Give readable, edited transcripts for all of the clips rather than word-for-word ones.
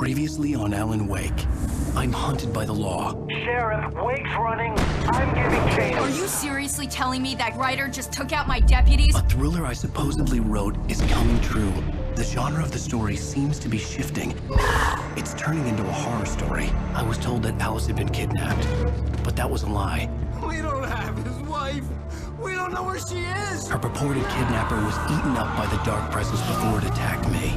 Previously on Alan Wake. I'm hunted by the law. Sheriff, Wake's running. I'm giving chase. Are you seriously telling me that writer just took out my deputies? A thriller I supposedly wrote is coming true. The genre of the story seems to be shifting. It's turning into a horror story. I was told that Alice had been kidnapped, but that was a lie. We don't have his wife. We don't know where she is. Her purported kidnapper was eaten up by the dark presence before it attacked me.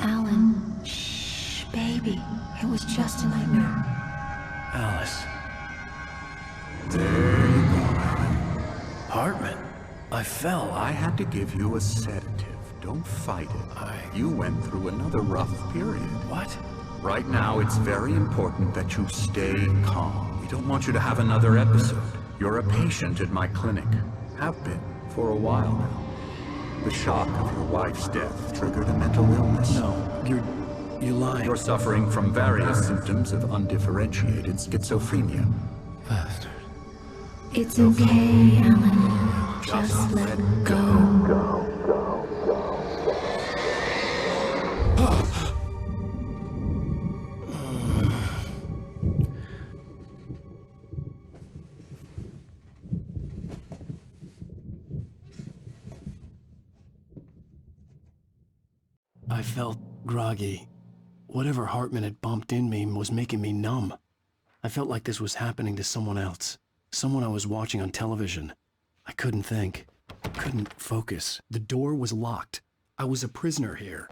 Alan, shh, baby. It was just a nightmare. Alice. There you go, Alan. Hartman. I fell. I had to give you a sedative. Don't fight it. You went through another rough period. What? Right now, it's very important that you stay calm. We don't want you to have another episode. You're a patient at my clinic. Have been for a while now. The shock of your wife's death triggered a mental illness. No, you're lying. You're suffering from various symptoms of undifferentiated schizophrenia. Bastard. It's okay, Alan. Just let go. I felt groggy. Whatever Hartman had bumped in me was making me numb. I felt like this was happening to someone else. Someone I was watching on television. I couldn't think. Couldn't focus. The door was locked. I was a prisoner here.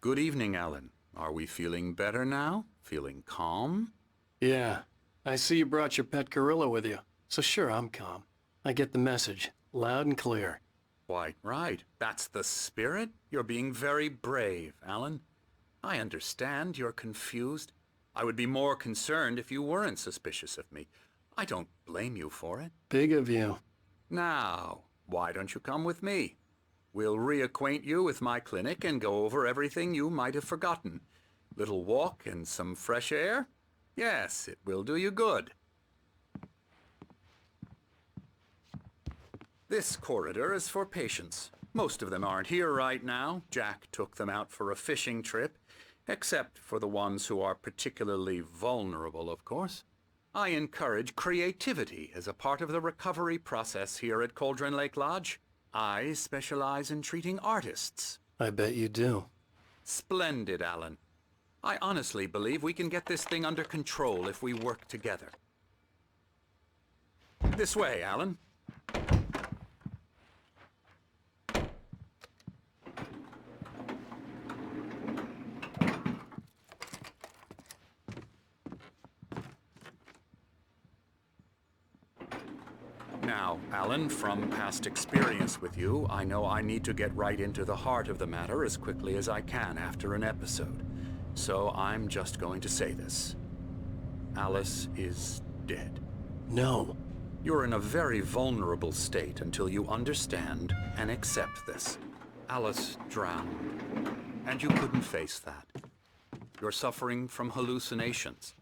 Good evening, Alan. Are we feeling better now? Feeling calm? Yeah. I see you brought your pet gorilla with you. So sure, I'm calm. I get the message. Loud and clear. Quite right. That's the spirit. You're being very brave, Alan. I understand you're confused. I would be more concerned if you weren't suspicious of me. I don't blame you for it. Big of you. Now, why don't you come with me? We'll reacquaint you with my clinic and go over everything you might have forgotten. Little walk and some fresh air? Yes, it will do you good. This corridor is for patients. Most of them aren't here right now. Jack took them out for a fishing trip, except for the ones who are particularly vulnerable, of course. I encourage creativity as a part of the recovery process here at Cauldron Lake Lodge. I specialize in treating artists. I bet you do. Splendid, Alan. I honestly believe we can get this thing under control if we work together. This way, Alan. Now, Alan, from past experience with you, I know I need to get right into the heart of the matter as quickly as I can after an episode. So I'm just going to say this. Alice is dead. No. You're in a very vulnerable state until you understand and accept this. Alice drowned, and you couldn't face that. You're suffering from hallucinations,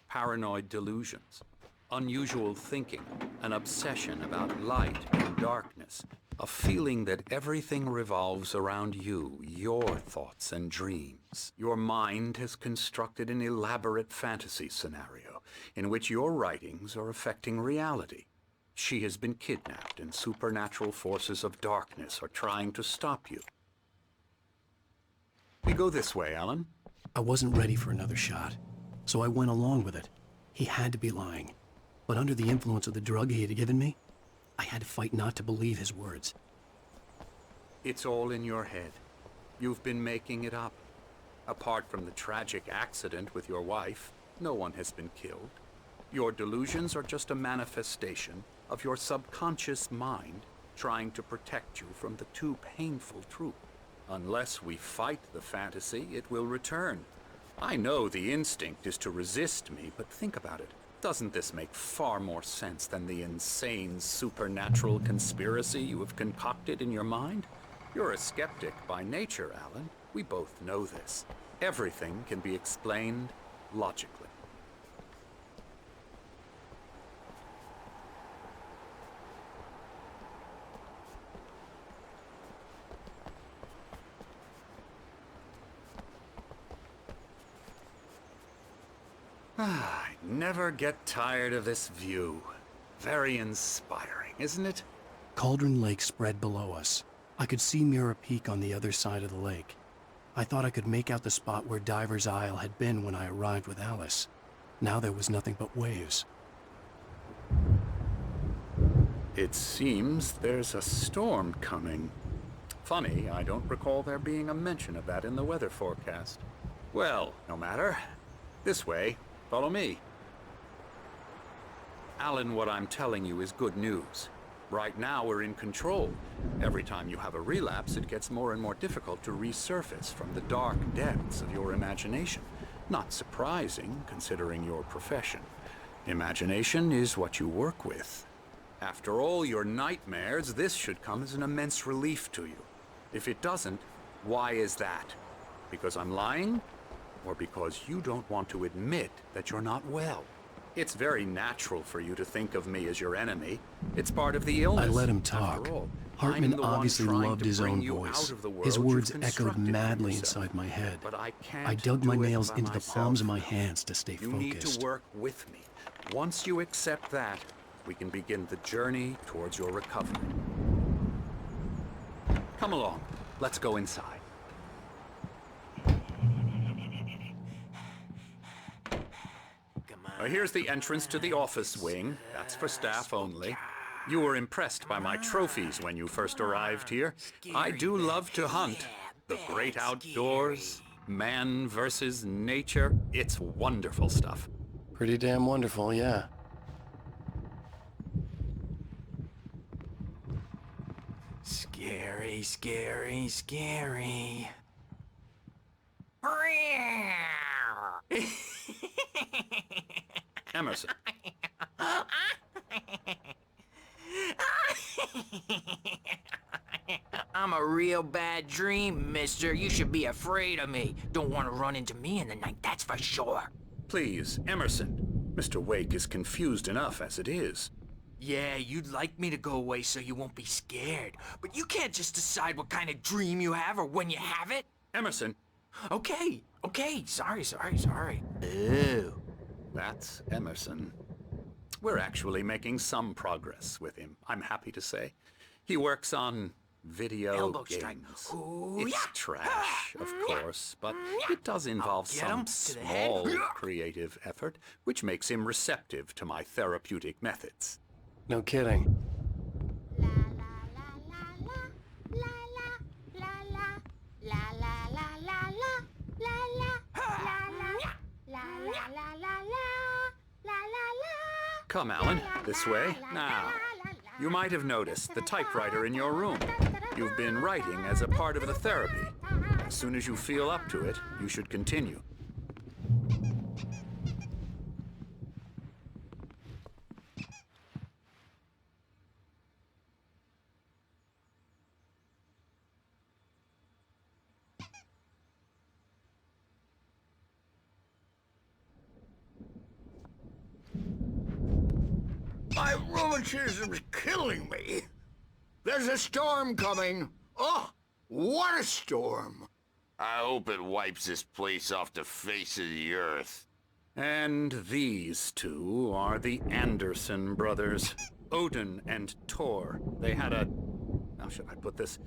paranoid delusions, unusual thinking, an obsession about light and darkness, a feeling that everything revolves around you, your thoughts and dreams. Your mind has constructed an elaborate fantasy scenario in which your writings are affecting reality. She has been kidnapped and supernatural forces of darkness are trying to stop you. We go this way, Alan. I wasn't ready for another shot, so I went along with it. He had to be lying. But under the influence of the drug he had given me, I had to fight not to believe his words. It's all in your head. You've been making it up. Apart from the tragic accident with your wife, no one has been killed. Your delusions are just a manifestation of your subconscious mind trying to protect you from the too painful truth. Unless we fight the fantasy, it will return. I know the instinct is to resist me, but think about it. Doesn't this make far more sense than the insane supernatural conspiracy you have concocted in your mind? You're a skeptic by nature, Alan. We both know this. Everything can be explained logically. I never get tired of this view. Very inspiring, isn't it? Cauldron Lake spread below us. I could see Mirror Peak on the other side of the lake. I thought I could make out the spot where Diver's Isle had been when I arrived with Alice. Now there was nothing but waves. It seems there's a storm coming. Funny, I don't recall there being a mention of that in the weather forecast. Well, no matter. This way. Follow me. Alan, what I'm telling you is good news. Right now, we're in control. Every time you have a relapse, it gets more and more difficult to resurface from the dark depths of your imagination. Not surprising, considering your profession. Imagination is what you work with. After all your nightmares, this should come as an immense relief to you. If it doesn't, why is that? Because I'm lying? Or because you don't want to admit that you're not well? It's very natural for you to think of me as your enemy. It's part of the illness. I let him talk. After all, Hartman obviously loved his own you voice. out of the world His words you've echoed constructed for madly yourself. inside my head. But I can't I dug my do it nails by into the myself. palms of my hands to stay You need focused. to work with me. Once you accept that, we can begin the journey towards your recovery. Come along. Let's go inside. Here's the entrance to the office wing. That's for staff only. You were impressed by my trophies when you first arrived here. I do love to hunt. The great outdoors, man versus nature. It's wonderful stuff. Pretty damn wonderful, yeah. Scary, scary, scary. Emerson. I'm a real bad dream, mister. You should be afraid of me. Don't want to run into me in the night, that's for sure. Please, Emerson. Mr. Wake is confused enough as it is. Yeah, you'd like me to go away so you won't be scared. But you can't just decide what kind of dream you have or when you have it. Emerson. Okay, sorry. Ew. That's Emerson. We're actually making some progress with him, I'm happy to say. He works on video Elbow strike. games. Ooh, It's yeah. trash, of course, but it does involve Get him some to the head. small creative effort, which makes him receptive to my therapeutic methods. No kidding. Come, Alan, this way. Now, you might have noticed the typewriter in your room. You've been writing as a part of the therapy. As soon as you feel up to it, you should continue. My rheumatism's killing me. There's a storm coming. Oh, what a storm. I hope it wipes this place off the face of the earth. And these two are the Anderson brothers, Odin and Thor. They had how should I put this?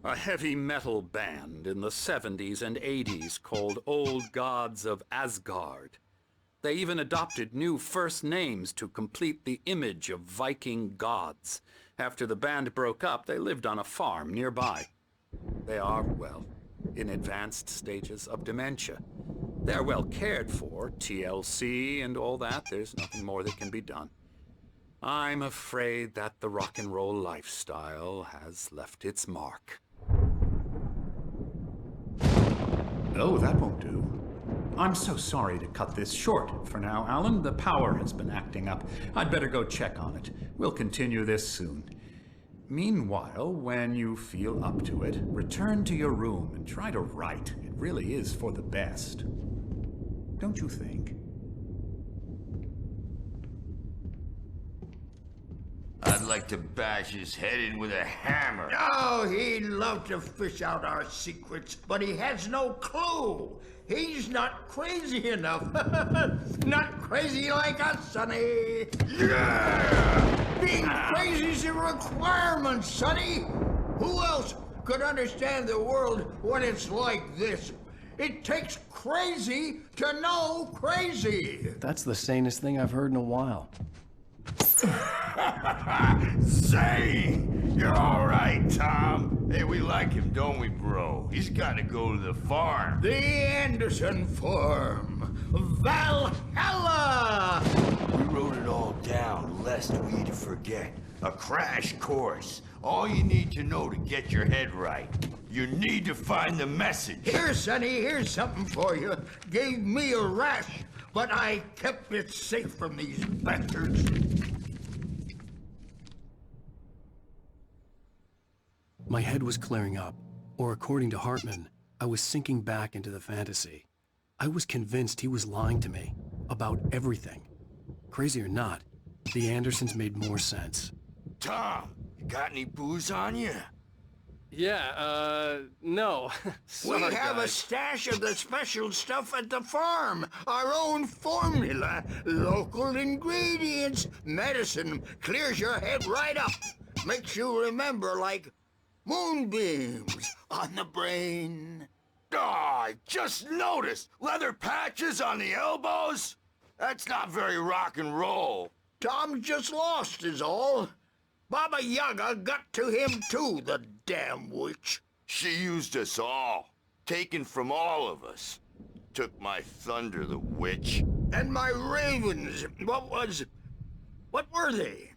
A heavy metal band in the 70s and 80s called Old Gods of Asgard. They even adopted new first names to complete the image of Viking gods. After the band broke up, they lived on a farm nearby. They are, well, in advanced stages of dementia. They're well cared for, TLC and all that. There's nothing more that can be done. I'm afraid that the rock and roll lifestyle has left its mark. Oh, that won't do. I'm so sorry to cut this short for now, Alan. The power has been acting up. I'd better go check on it. We'll continue this soon. Meanwhile, when you feel up to it, return to your room and try to write. It really is for the best. Don't you think? I'd like to bash his head in with a hammer. Oh, he'd love to fish out our secrets, but he has no clue. He's not crazy enough. Not crazy like us, Sonny. Yeah! Being crazy's a requirement, Sonny. Who else could understand the world when it's like this? It takes crazy to know crazy. That's the sanest thing I've heard in a while. Say, you're all right, Tom. Hey, we like him, don't we, bro? He's got to go to the farm. The Anderson Farm. Valhalla! We wrote it all down, lest we to forget. A crash course. All you need to know to get your head right. You need to find the message. Here, Sonny, here's something for you. Gave me a rash, but I kept it safe from these bastards. My head was clearing up, or according to Hartman, I was sinking back into the fantasy. I was convinced he was lying to me about everything. Crazy or not, the Andersons made more sense. Tom, you got any booze on you? Yeah, no. We have a stash of the special stuff at the farm. Our own formula. Local ingredients. Medicine clears your head right up. Makes you remember like moonbeams on the brain. Oh, I just noticed. Leather patches on the elbows? That's not very rock and roll. Tom just lost is all. Baba Yaga got to him too, the damn witch. She used us all. Taken from all of us. Took my thunder, the witch. And my ravens, what were they?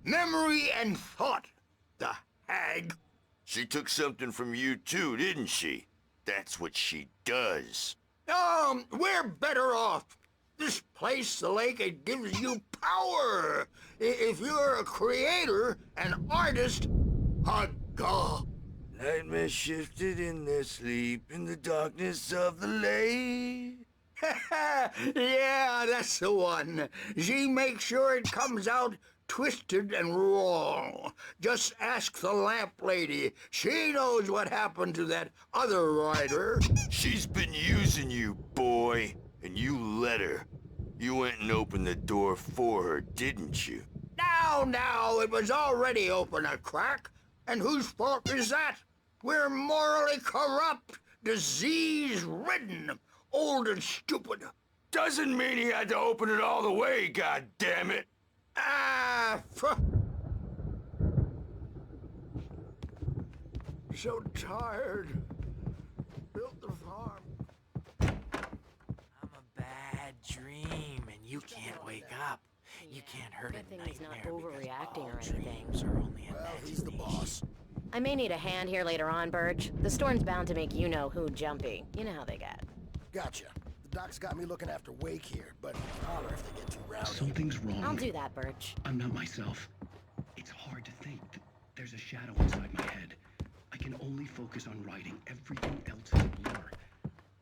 Memory and thought, the hag. She took something from you too, didn't she? That's what she does. We're better off. This place, the lake, it gives you power. If you're a creator, an artist, a god. Nightmare shifted in their sleep in the darkness of the lake. Yeah, that's the one. She makes sure it comes out twisted and wrong. Just ask the lamp lady. She knows what happened to that other rider. She's been using you, boy, and you let her. You went and opened the door for her, didn't you? Now, it was already open a crack. And whose fault is that? We're morally corrupt, disease-ridden, old and stupid. Doesn't mean he had to open it all the way, goddammit. So tired. Built the farm. I'm a bad dream, and you can't wake up. You can't hurt a nightmare he's not overreacting or because all anything. dreams are only imagination. He's the boss. I may need a hand here later on, Birch. The storm's bound to make you-know-who jumpy. You know how they get. Gotcha. The doc's got me looking after Wake here, but holler if they get too rowdy. Something's wrong. I'll do that, Birch. I'm not myself. It's hard to think. There's a shadow inside my head. I can only focus on writing. Everything else is a blur.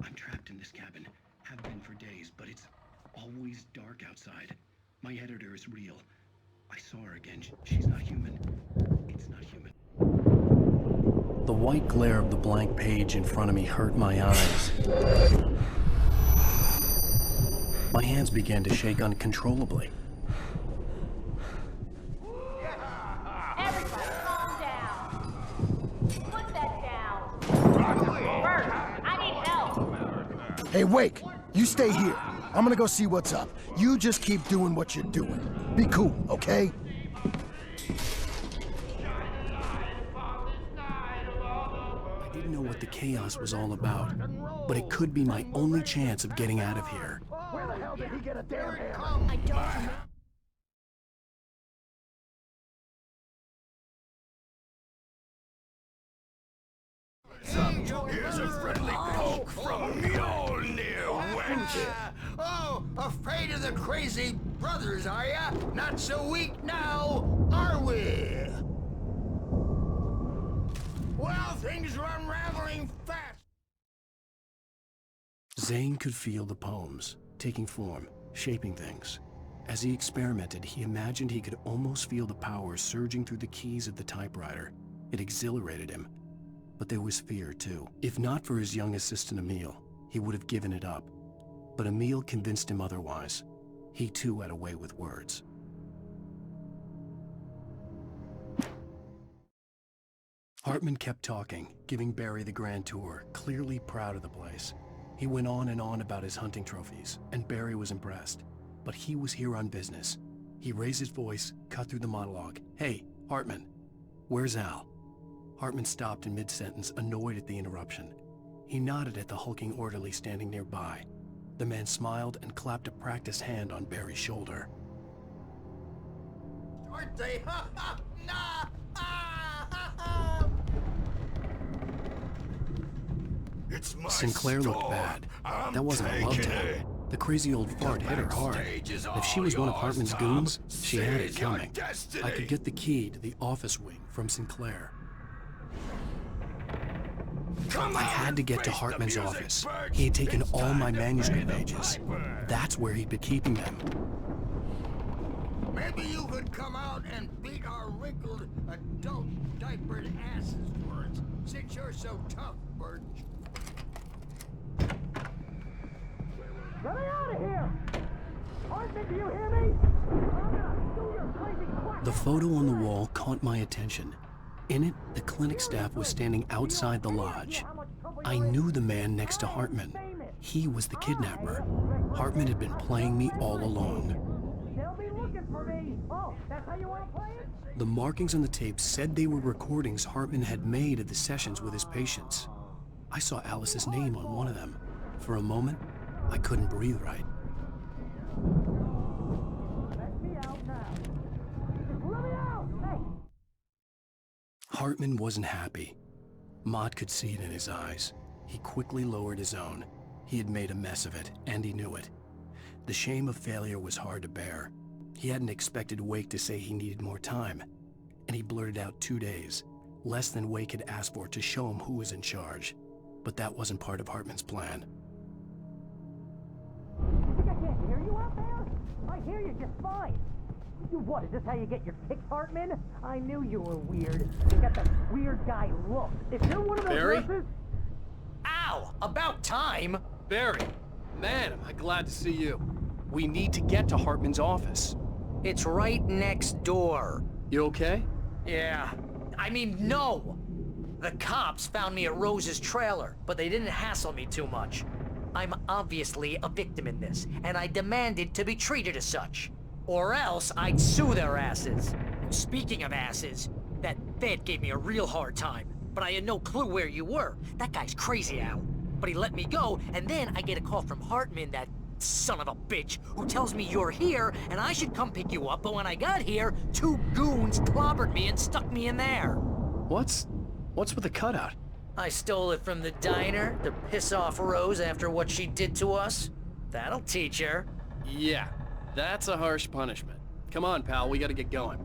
I'm trapped in this cabin. Have been for days, but it's always dark outside. My editor is real. I saw her again. She's not human. It's not human. The white glare of the blank page in front of me hurt my eyes. My hands began to shake uncontrollably. Everybody, calm down. Put that down. Bert, I need help. Hey, Wake, you stay here. I'm gonna go see what's up. You just keep doing what you're doing. Be cool, okay? I didn't know what the chaos was all about, but it could be my only chance of getting out of here. Where the hell did he get a damn hammer? I don't know. Here's a friendly poke from Mjolnir, wench. Oh, afraid of the crazy brothers, are ya? Not so weak now, are we? Things are unraveling fast. Zane could feel the poems, taking form, shaping things. As he experimented, he imagined he could almost feel the power surging through the keys of the typewriter. It exhilarated him. But there was fear, too. If not for his young assistant Emil, he would have given it up. But Emil convinced him otherwise. He too had a way with words. Hartman kept talking, giving Barry the grand tour, clearly proud of the place. He went on and on about his hunting trophies, and Barry was impressed. But he was here on business. He raised his voice, cut through the monologue. "Hey, Hartman, where's Al?" Hartman stopped in mid-sentence, annoyed at the interruption. He nodded at the hulking orderly standing nearby. The man smiled and clapped a practiced hand on Barry's shoulder. Aren't they? Ha ha! Nah! It's my Sinclair looked store. bad. I'm That wasn't a love taking tap. it. The crazy old fart hit her hard. If she was one of Hartman's goons, she had it coming. I could get the key to the office wing from Sinclair. I had to get to Hartman's office. He had taken all my manuscript pages. That's where he'd been keeping them. Maybe you could come out and beat our wrinkled adult diapered asses for us, since you're so tough, Birch. Get me out of here! Hartman, do you hear me? I'm gonna sue your crazy quack. The photo on the wall caught my attention. In it, the clinic staff was standing outside the lodge. I knew the man next to Hartman. He was the kidnapper. Hartman had been playing me all along. They'll be looking for me. Oh, that's how you want to play it? The markings on the tape said they were recordings Hartman had made of the sessions with his patients. I saw Alice's name on one of them. For a moment, I couldn't breathe right. Let me out now. Let me out! Hey! Hartman wasn't happy. Mott could see it in his eyes. He quickly lowered his own. He had made a mess of it, and he knew it. The shame of failure was hard to bear. He hadn't expected Wake to say he needed more time, and he blurted out 2 days, less than Wake had asked for to show him who was in charge. But that wasn't part of Hartman's plan. You think I can't hear you out there? I hear you just fine. You what, is this how you get your kicks, Hartman? I knew you were weird. You got the weird guy look. If you're one of those Barry? nurses... Ow! About time! Barry, man, am I glad to see you. We need to get to Hartman's office. It's right next door. You okay? Yeah. I mean, no! The cops found me at Rose's trailer, but they didn't hassle me too much. I'm obviously a victim in this, and I demanded to be treated as such. Or else I'd sue their asses. Speaking of asses, that Fed gave me a real hard time, but I had no clue where you were. That guy's crazy, Al. But he let me go, and then I get a call from Hartman, that son of a bitch, who tells me you're here, and I should come pick you up, but when I got here, 2 goons clobbered me and stuck me in there. What's with the cutout? I stole it from the diner to piss off Rose after what she did to us. That'll teach her. Yeah, that's a harsh punishment. Come on, pal, we gotta get going.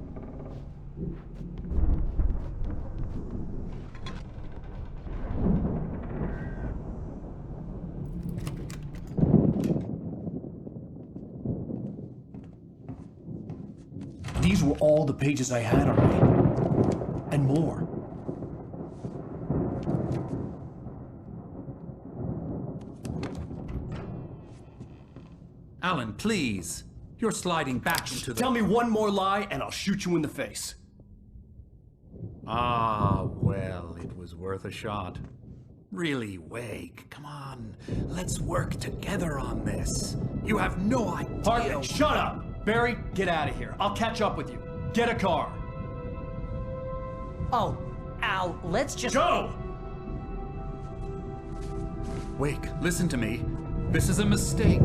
These were all the pages I had on me. And more. Alan, please. You're sliding back into the... Tell me one more lie and I'll shoot you in the face. Ah, well, it was worth a shot. Really, Wake, come on. Let's work together on this. You have no idea... Hartman, shut up! Barry, get out of here. I'll catch up with you. Get a car. Oh, Al, let's just... Go! Wake, listen to me. This is a mistake.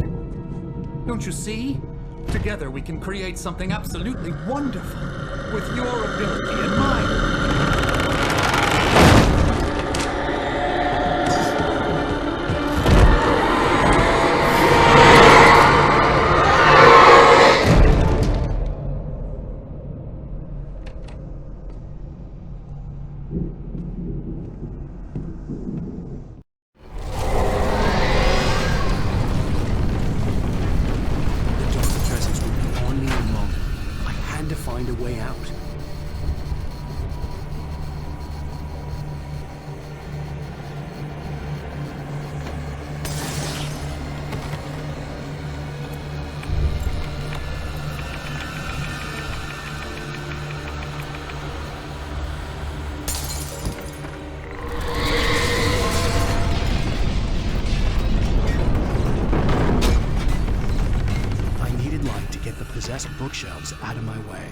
Don't you see? Together we can create something absolutely wonderful. With your ability and mine. bookshelves out of my way.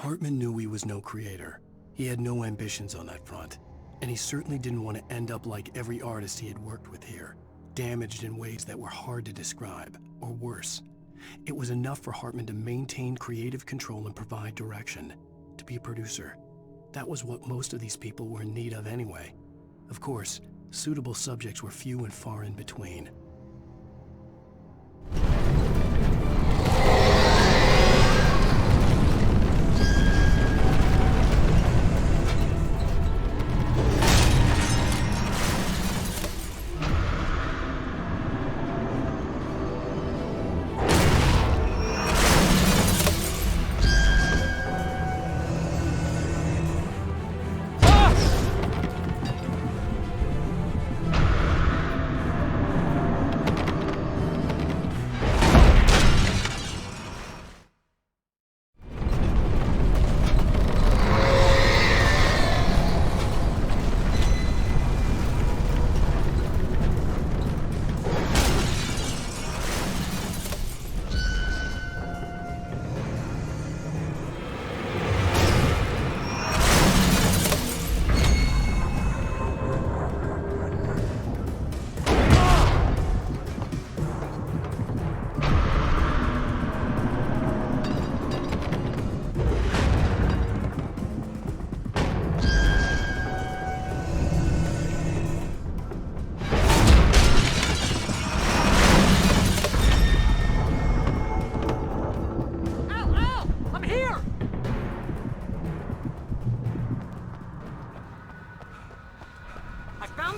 Hartman knew he was no creator. He had no ambitions on that front. And he certainly didn't want to end up like every artist he had worked with here, damaged in ways that were hard to describe, or worse. It was enough for Hartman to maintain creative control and provide direction, to be a producer. That was what most of these people were in need of anyway. Of course, suitable subjects were few and far in between.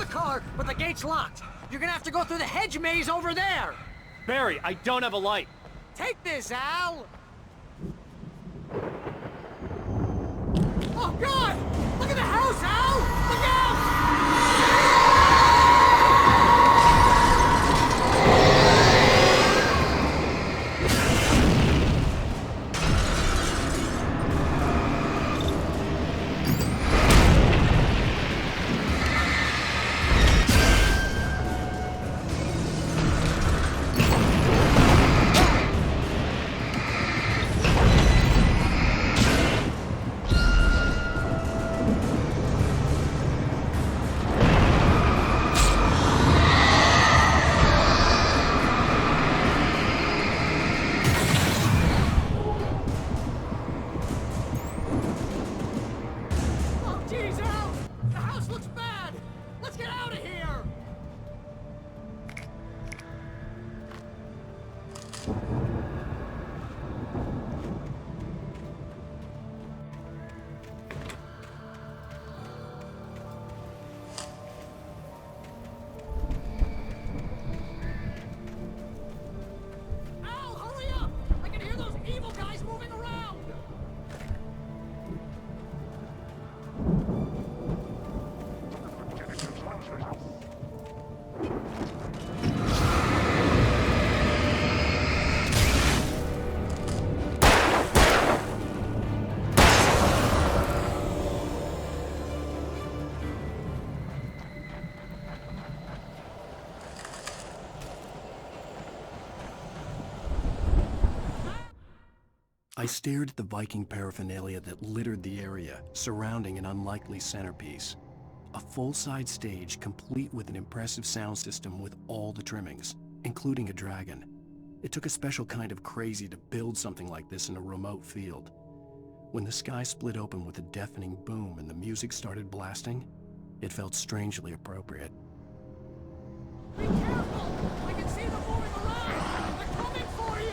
the car, but the gate's locked. You're gonna have to go through the hedge maze over there. Barry, I don't have a light. Take this, Al! Oh, God! Look at the house, Al! Look out! I stared at the Viking paraphernalia that littered the area, surrounding an unlikely centerpiece. A full-side stage complete with an impressive sound system with all the trimmings, including a dragon. It took a special kind of crazy to build something like this in a remote field. When the sky split open with a deafening boom and the music started blasting, it felt strangely appropriate. Be careful! I can see them moving around! They're coming for you!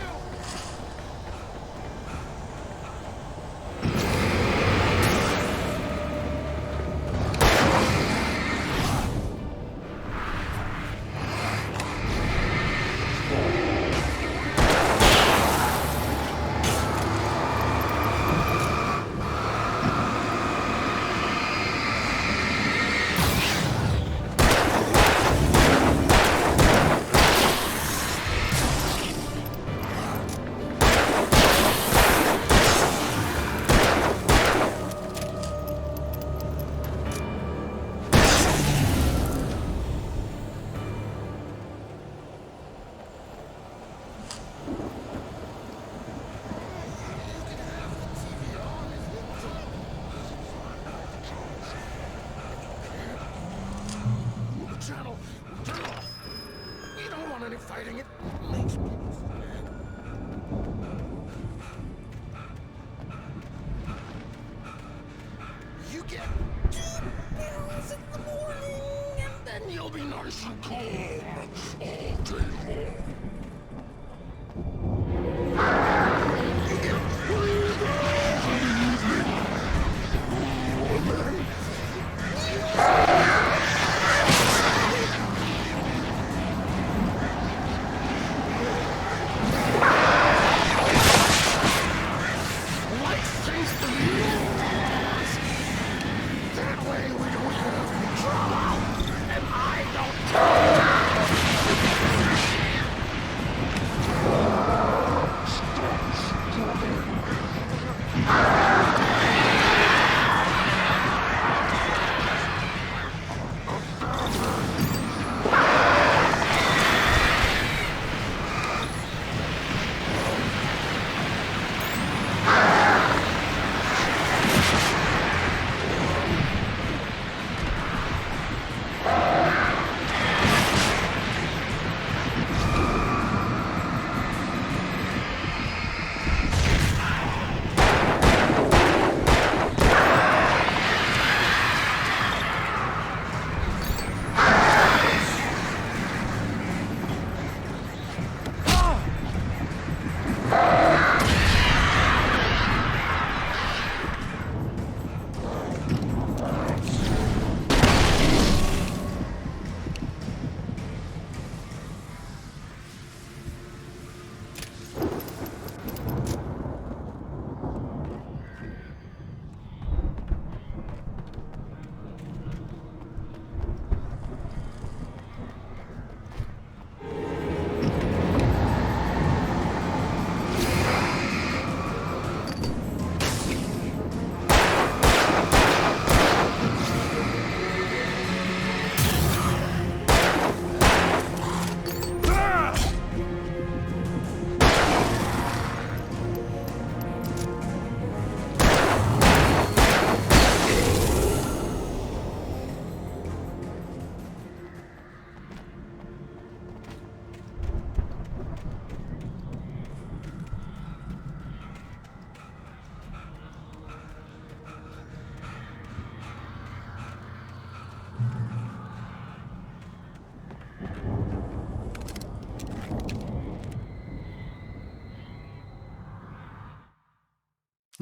Channel, turn off. We don't want any fighting. It makes me sad. You get 2 pills in the morning, and then you'll be nice and calm all day long. You get 3 pills in the evening.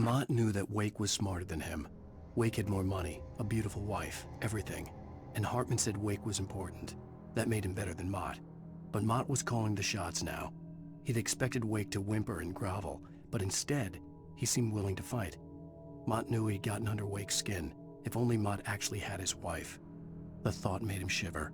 Mott knew that Wake was smarter than him. Wake had more money, a beautiful wife, everything. And Hartman said Wake was important. That made him better than Mott. But Mott was calling the shots now. He'd expected Wake to whimper and grovel, but instead, he seemed willing to fight. Mott knew he'd gotten under Wake's skin. If only Mott actually had his wife. The thought made him shiver.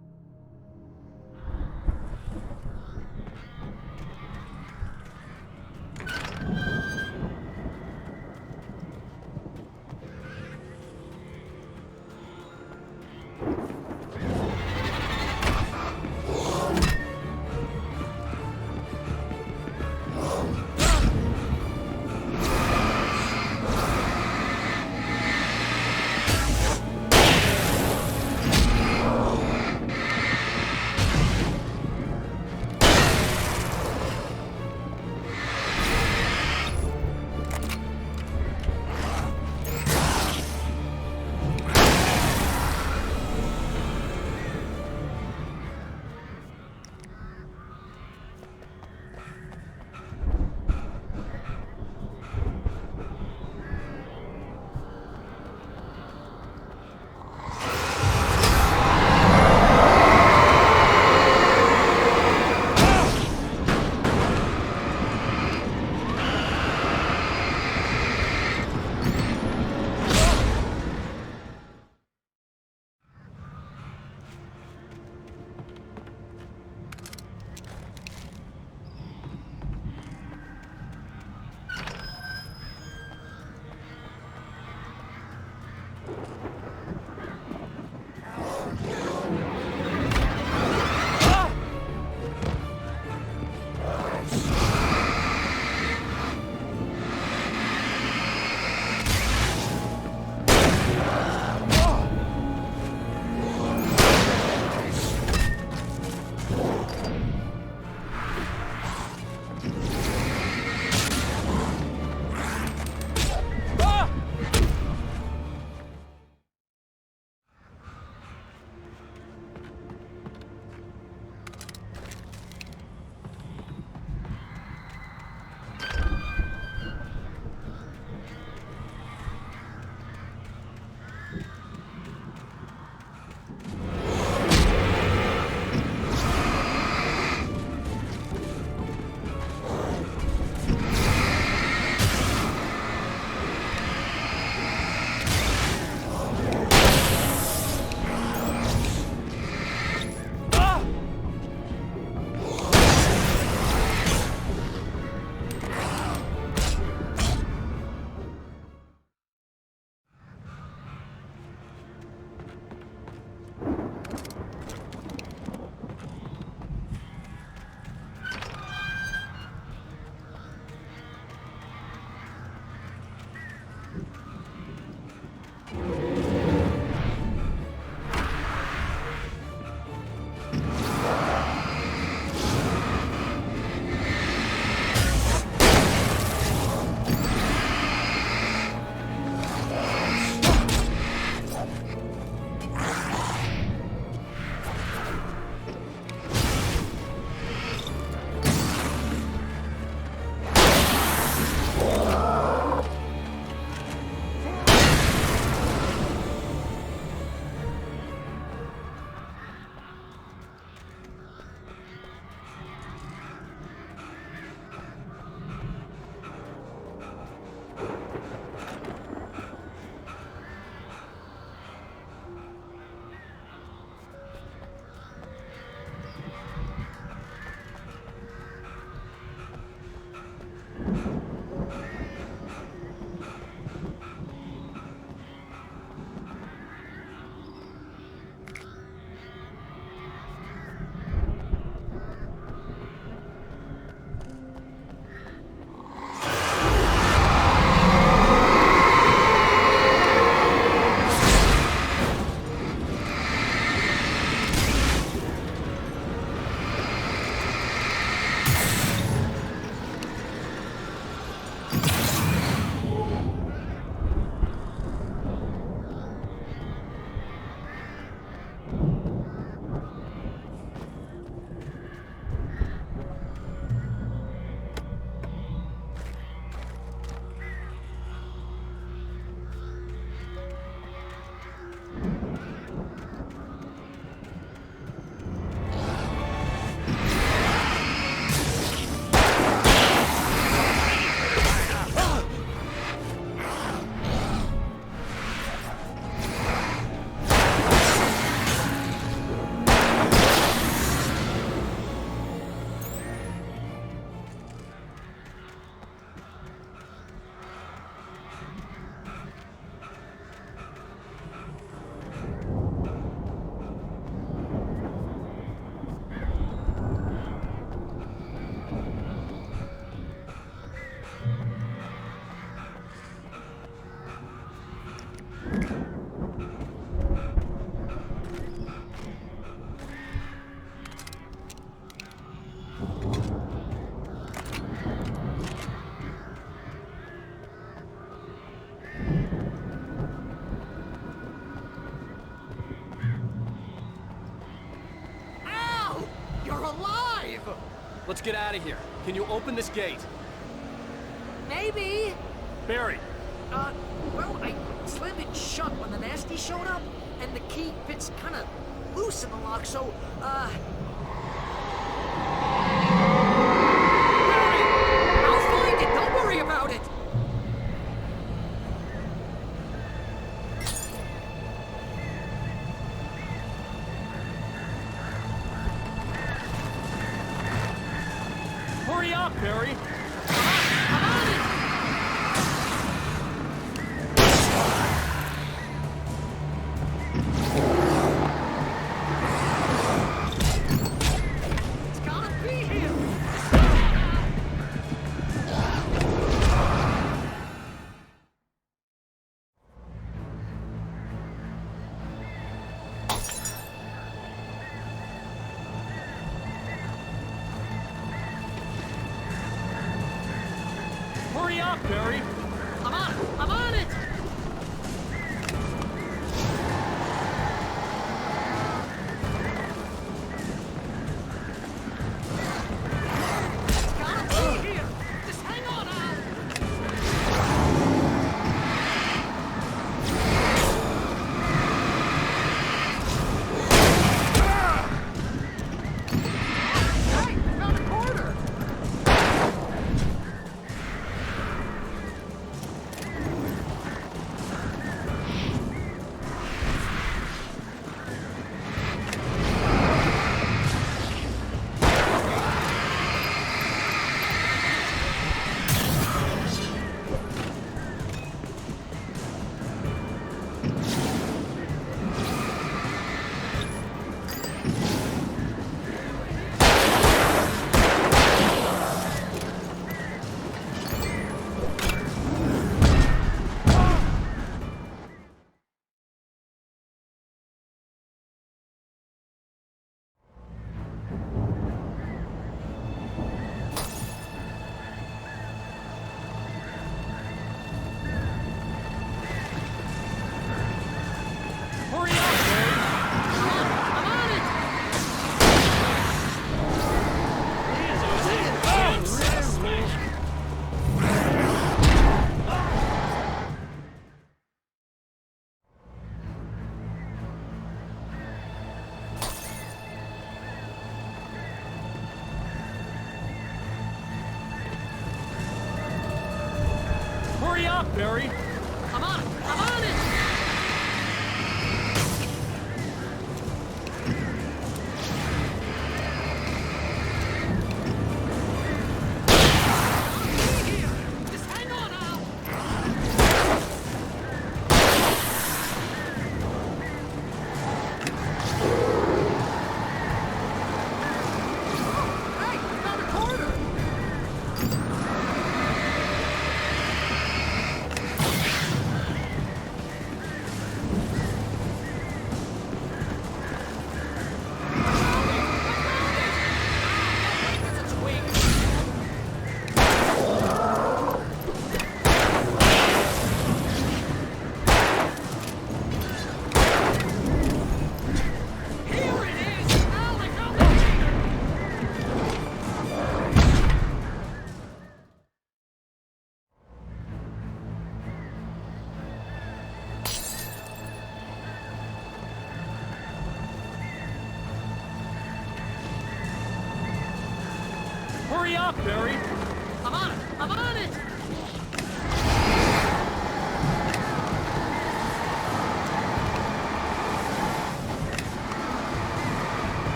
let's get out of here. Can you open this gate? Maybe. Barry! Well, I slammed it shut when the nasty showed up, and the key fits kind of loose in the lock, so, Barry! I'll find it, don't worry about it! Hurry up, Barry! I'm on it! It's gotta be here! Hurry up, Barry! I'm on it! I'm on it! It's gotta be here! Just hang on, Al! Hey, found a corner! Hurry up, Barry! I'm on it! Hurry up, Barry! I'm on it! I'm on it! Just hang on, Al! Hey, found a corner! It's a twig! Here it is! Al, I found the key! Hurry up, Barry! I'm on it! I'm on it!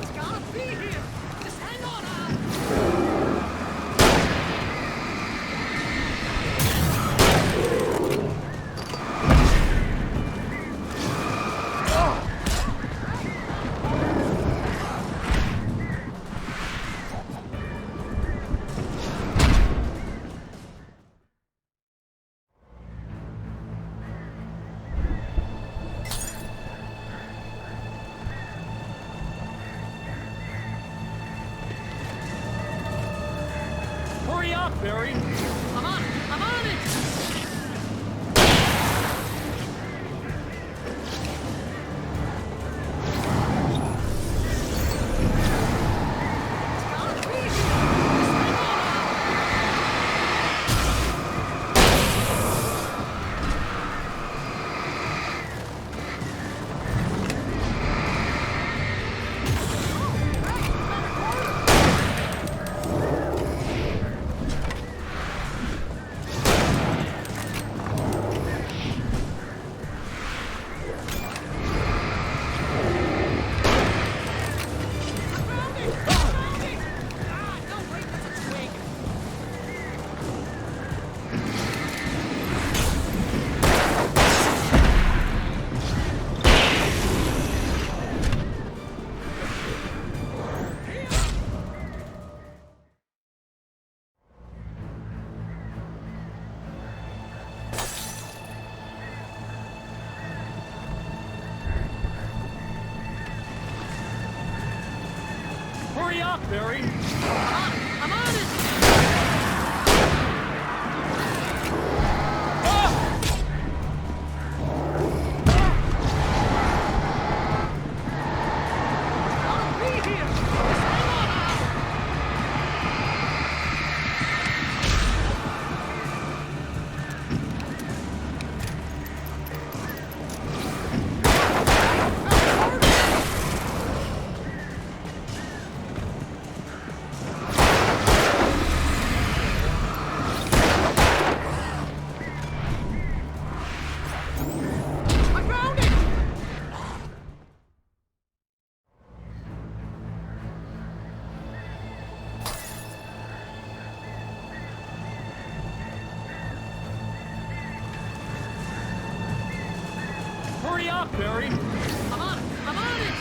It's gotta be here! Just hang on, Al! Hurry up, Barry! I'm on it! I'm on it! It's gotta up, Barry! I'm on it! I'll be here! Just hang on, Al! I found it! Hurry up, Barry! I'm on it! I'm on it!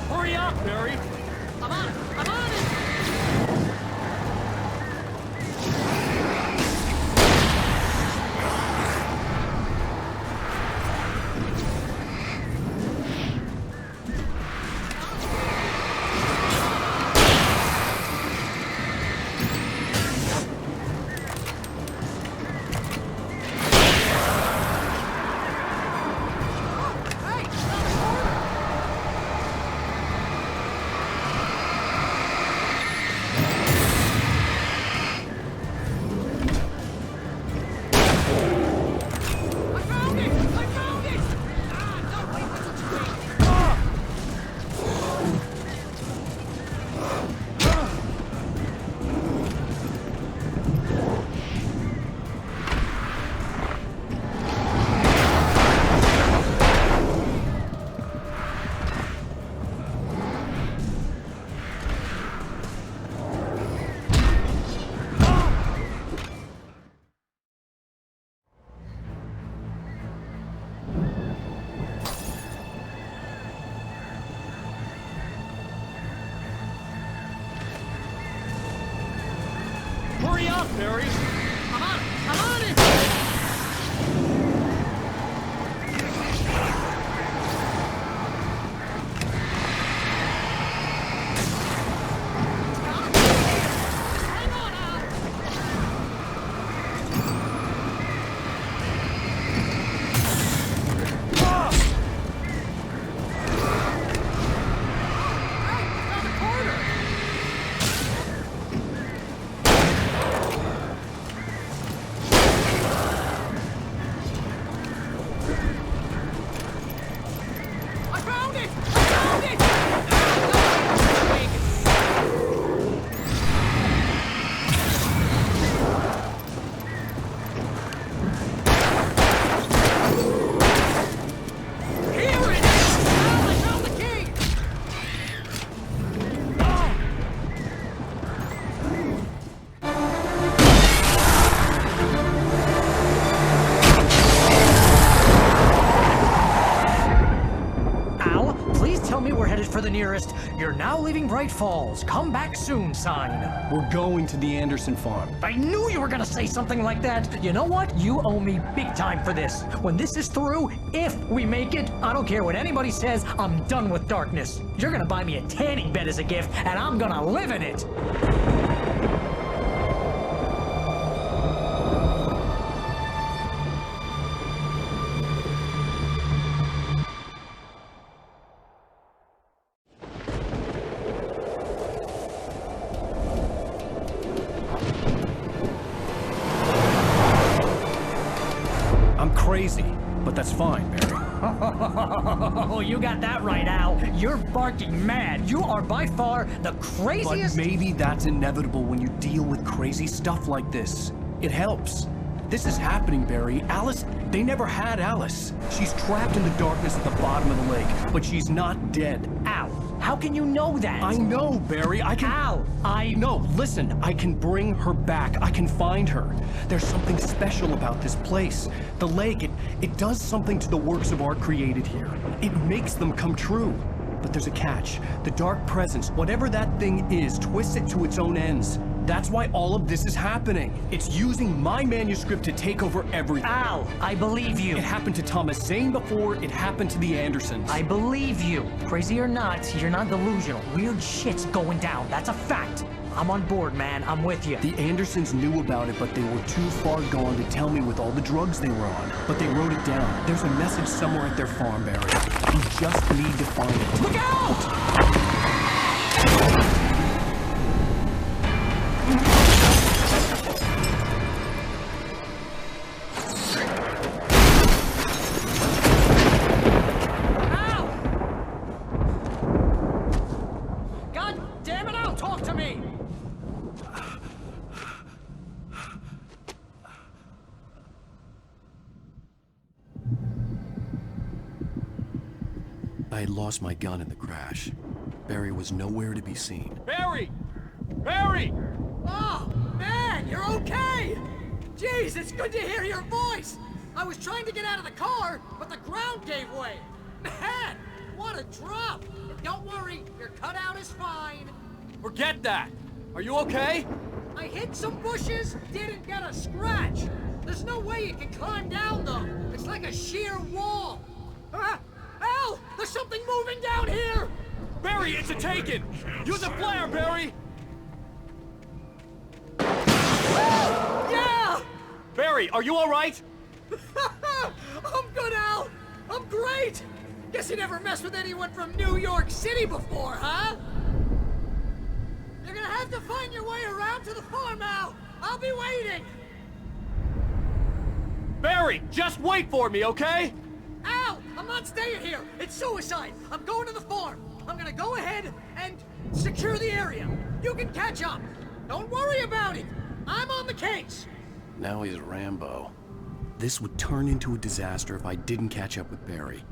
Hurry up, Barry! I'm on it! I'm on it! Hey! Stop the corner! I found it! I found it! Ah, don't wait for such a thing! Hurry up, Barry! I'm on it! I'm on it! Hang on, Al! Hey, it's on the corner! I found it! I found it! Here it is! Al, I found the key! Al, please tell me we're headed for the nearest "You're now leaving Bright Falls. Come back soon" sign. We're going to the Anderson farm. I knew you were gonna say something like that. You know what? You owe me big time for this. When this is through, if we make it, I don't care what anybody says, I'm done with darkness. You're gonna buy me a tanning bed as a gift, and I'm gonna live in it. crazy, but that's fine, Barry. Oh, you got that right, Al. You're barking mad. You are by far the craziest... But maybe that's inevitable when you deal with crazy stuff like this. It helps. This is happening, Barry. Alice, they never had Alice. She's trapped in the darkness at the bottom of the lake, but she's not dead. Al, how can you know that? I know, Barry. I can... Al, No, listen. I can bring her back. I can find her. There's something special about this place. The lake, it does something to the works of art created here. It makes them come true. But there's a catch. The dark presence, whatever that thing is, twists it to its own ends. That's why all of this is happening. It's using my manuscript to take over everything. Al, I believe you. It happened to Thomas Zane before, it happened to the Andersons. I believe you. Crazy or not, you're not delusional. Weird shit's going down. That's a fact. I'm on board, man. I'm with you. The Andersons knew about it, but they were too far gone to tell me with all the drugs they were on. But they wrote it down. There's a message somewhere at their farm, Barry. We just need to find it. Look out! I had lost my gun in the crash. Barry was nowhere to be seen. Barry! Barry! Oh, man, you're okay! Jeez, it's good to hear your voice! I was trying to get out of the car, but the ground gave way. Man, what a drop! Don't worry, your cutout is fine. Forget that! Are you okay? I hit some bushes, didn't get a scratch. There's no way you can climb down, though. It's like a sheer wall. Al! There's something moving down here! Barry, it's a taken! Use a flare, Barry! Yeah! Barry, are you alright? I'm good, Al! I'm great! Guess you never messed with anyone from New York City before, huh? You're gonna have to find your way around to the farm, Al! I'll be waiting! Barry, just wait for me, okay? Al! I'm not staying here! It's suicide! I'm going to the farm! I'm gonna go ahead and secure the area! You can catch up! Don't worry about it! I'm on the case! Now he's Rambo. This would turn into a disaster if I didn't catch up with Barry.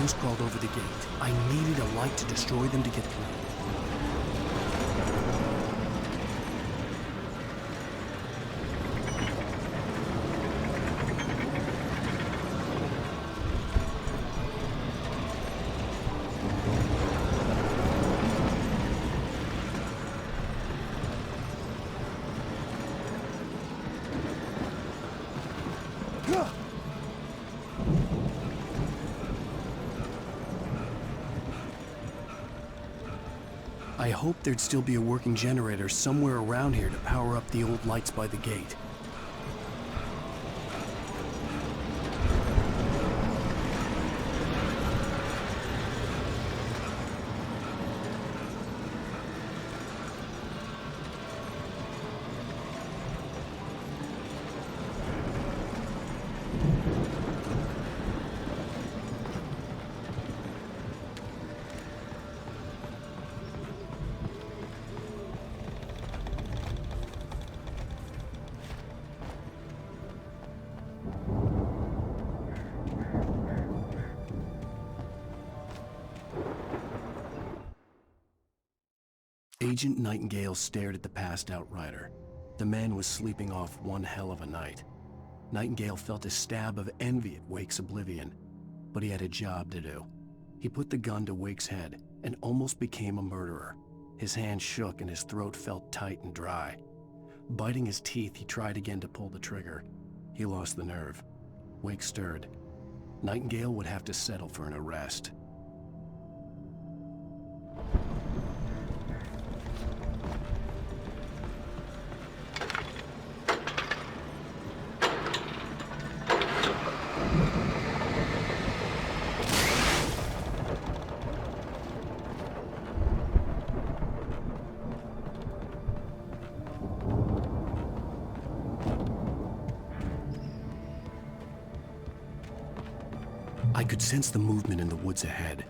drones crawled over the gate. I needed a light to destroy them to get through. I hoped there'd still be a working generator somewhere around here to power up the old lights by the gate. Agent Nightingale stared at the passed-out rider. The man was sleeping off one hell of a night. Nightingale felt a stab of envy at Wake's oblivion, but he had a job to do. He put the gun to Wake's head and almost became a murderer. His hand shook and his throat felt tight and dry. Biting his teeth, he tried again to pull the trigger. He lost the nerve. Wake stirred. Nightingale would have to settle for an arrest. I could sense the movement in the woods ahead.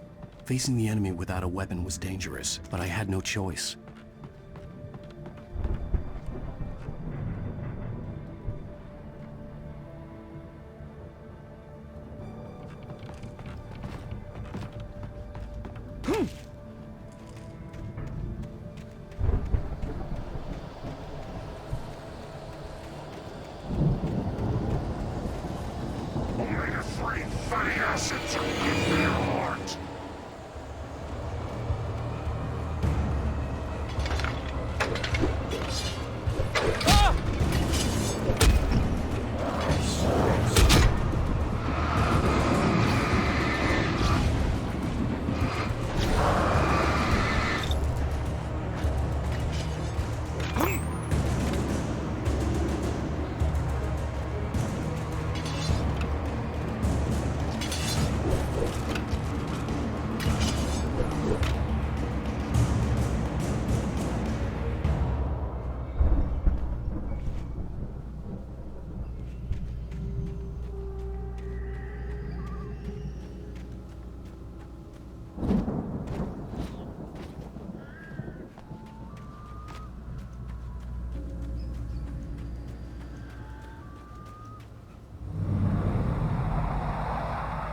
Facing the enemy without a weapon was dangerous, but I had no choice.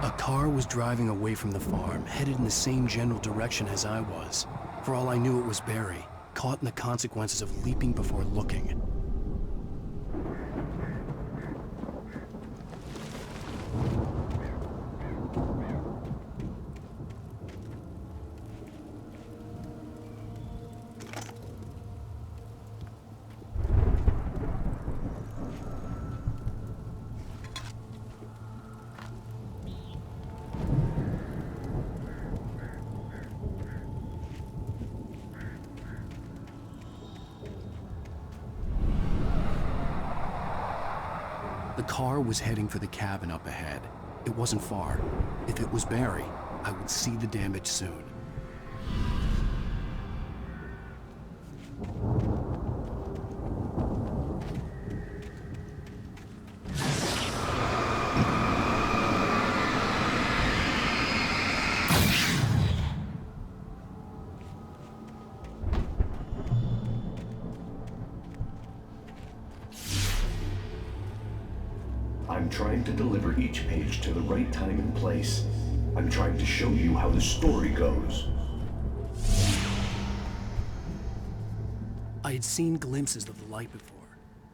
A car was driving away from the farm, headed in the same general direction as I was. For all I knew, it was Barry, caught in the consequences of leaping before looking. The car was heading for the cabin up ahead. It wasn't far. If it was Barry, I would see the damage soon. I'm trying to deliver each page to the right time and place. I'm trying to show you how the story goes. I had seen glimpses of the light before.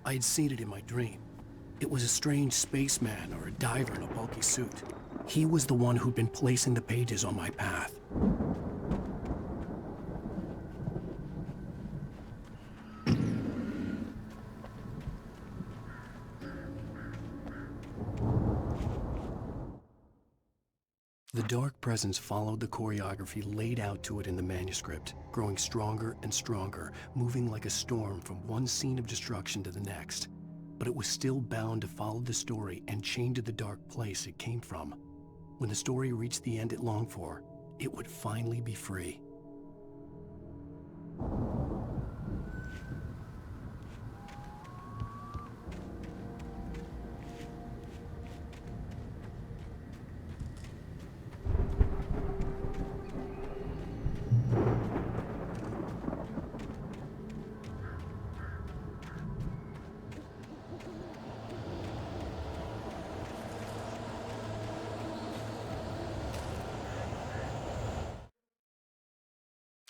I had seen it in my dream. It was a strange spaceman or a diver in a bulky suit. He was the one who'd been placing the pages on my path. The dark presence followed the choreography laid out to it in the manuscript, growing stronger and stronger, moving like a storm from one scene of destruction to the next. But it was still bound to follow the story and chained to the dark place it came from. When the story reached the end it longed for, it would finally be free.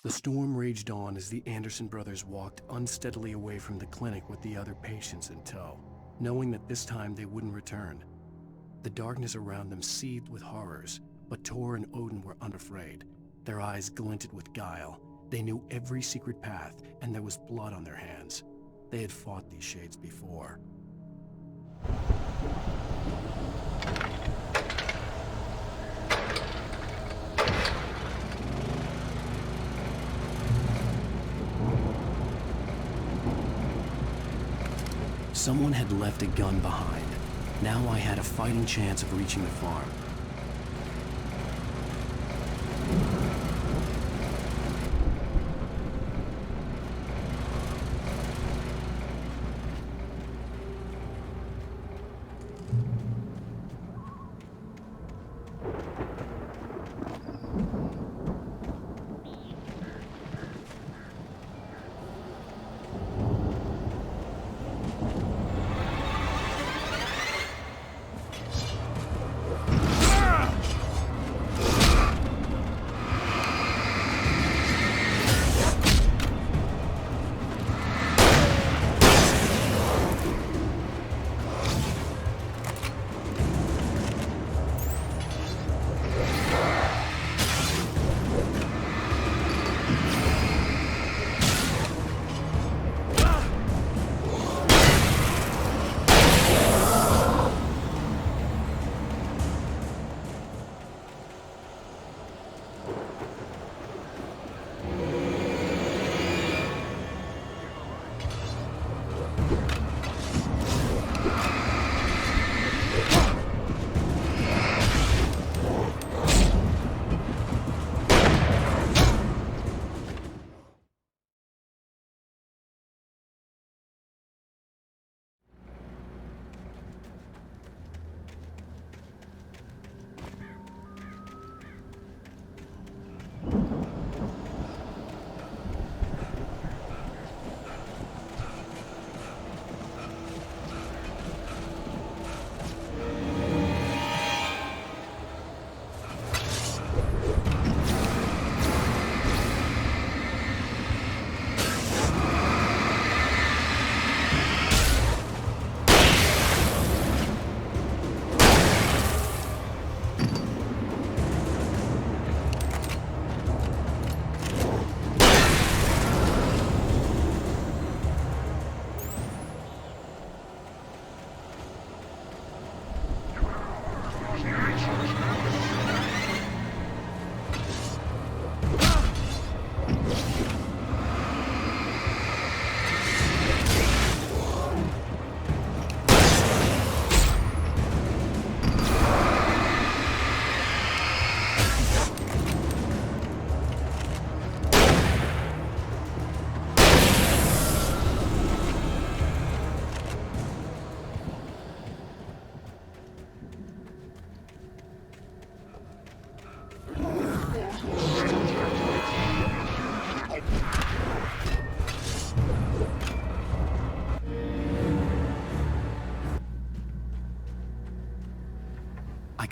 The storm raged on as the Anderson brothers walked unsteadily away from the clinic with the other patients in tow, knowing that this time they wouldn't return. The darkness around them seethed with horrors, but Tor and Odin were unafraid. Their eyes glinted with guile. They knew every secret path, and there was blood on their hands. They had fought these shades before. Someone had left a gun behind. Now I had a fighting chance of reaching the farm.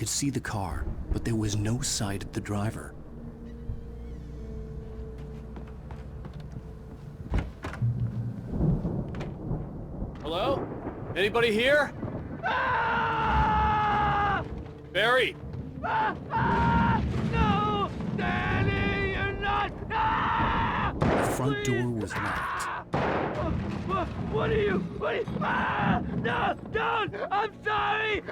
could see the car, but there was no sight of the driver. Hello? Anybody here? Ah! Barry! No! Danny, you're not! The front door was locked. What are you? No! Don't! I'm sorry!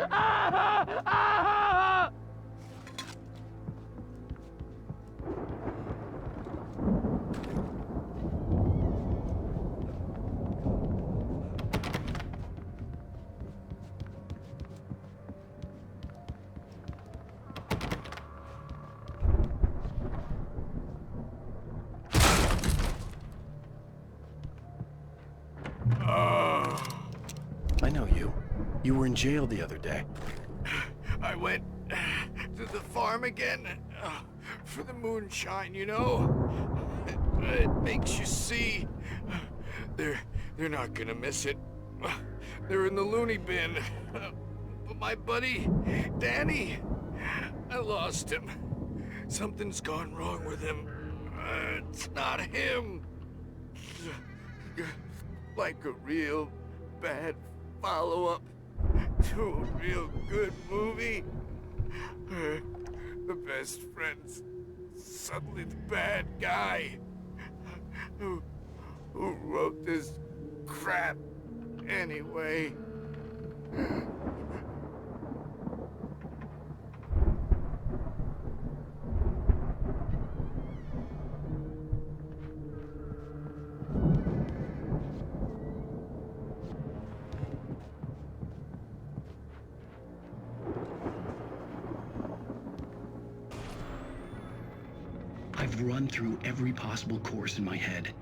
I know you. You were in jail the other day. I went to the farm again for the moonshine, you know? It makes you see. They're not gonna miss it. They're in the loony bin. But my buddy, Danny, I lost him. Something's gone wrong with him. It's not him. Like a real bad follow-up to a real good movie. The best friend's suddenly the bad guy. Who wrote this crap anyway? I've run through every possible course in my head.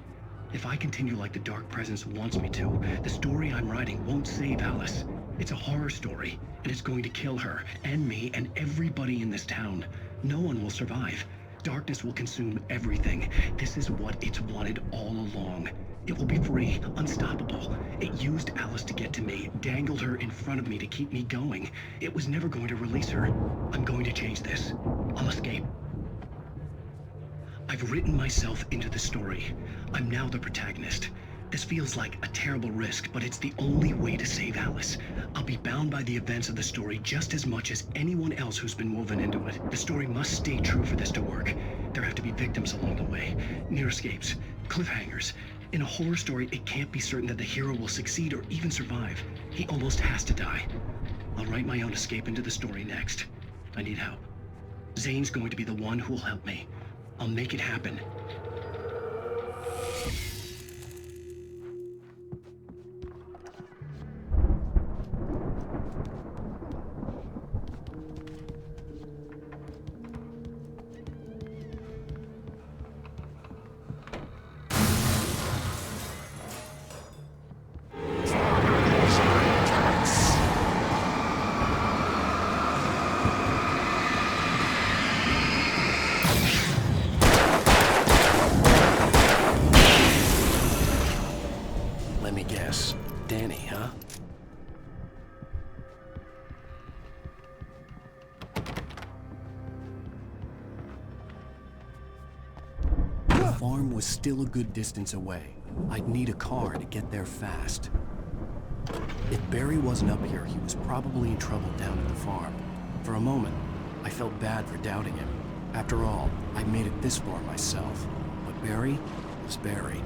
If I continue like the Dark Presence wants me to, the story I'm writing won't save Alice. It's a horror story, and it's going to kill her, and me, and everybody in this town. No one will survive. Darkness will consume everything. This is what it's wanted all along. It will be free, unstoppable. It used Alice to get to me, dangled her in front of me to keep me going. It was never going to release her. I'm going to change this. I'll escape. I've written myself into the story. I'm now the protagonist. This feels like a terrible risk, but it's the only way to save Alice. I'll be bound by the events of the story just as much as anyone else who's been woven into it. The story must stay true for this to work. There have to be victims along the way, near escapes, cliffhangers. In a horror story, it can't be certain that the hero will succeed or even survive. He almost has to die. I'll write my own escape into the story next. I need help. Zane's going to be the one who will help me. I'll make it happen. Let me guess. Danny, huh? The farm was still a good distance away. I'd need a car to get there fast. If Barry wasn't up here, he was probably in trouble down at the farm. For a moment, I felt bad for doubting him. After all, I made it this far myself. But Barry was Barry.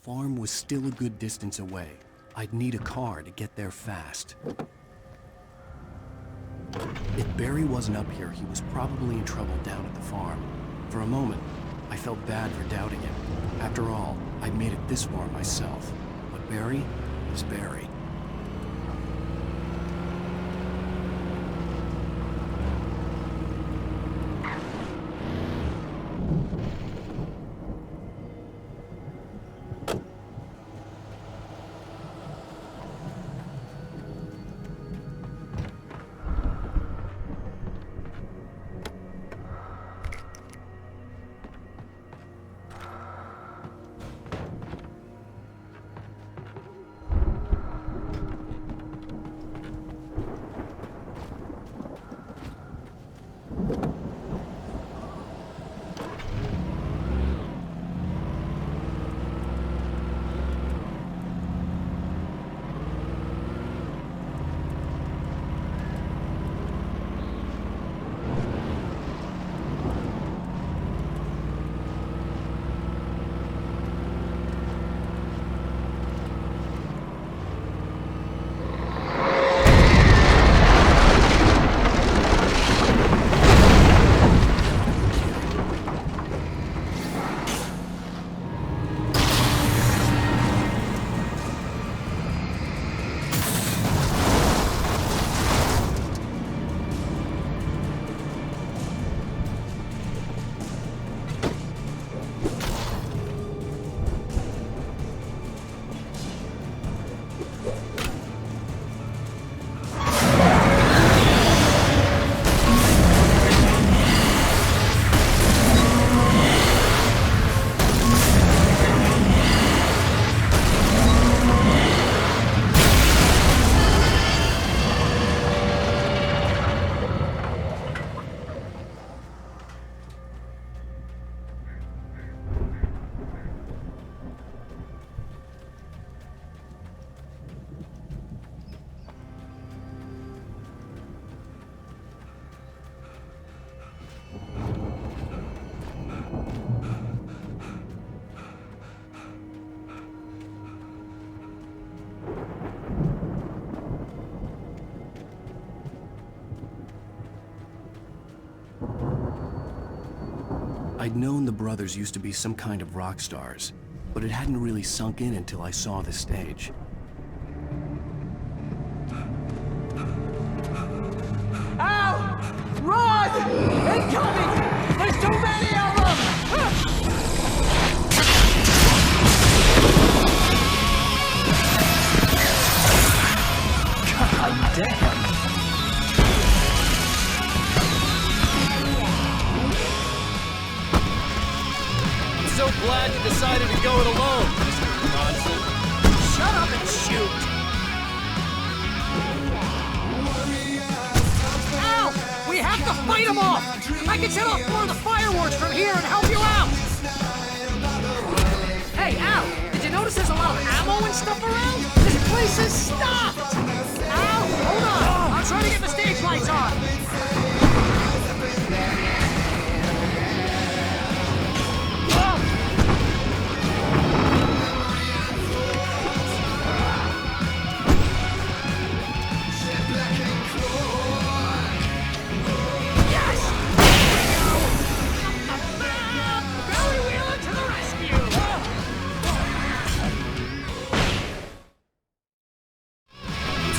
farm was still a good distance away. I'd need a car to get there fast. If Barry wasn't up here, he was probably in trouble down at the farm. For a moment, I felt bad for doubting him. After all, I'd made it this far myself. But Barry is Barry. I'd known the brothers used to be some kind of rock stars, but it hadn't really sunk in until I saw the stage. Ow! Run! Incoming! There's too many of them! God damn! So glad you decided to go it alone, Mr. Johnson. Shut up and shoot! Ow! We have to fight them off! I can set off more of the fireworks from here and help you out! Hey, Al! Did you notice there's a lot of ammo and stuff around? This place is stopped! Al! Hold on! I'm trying to get the stage lights on!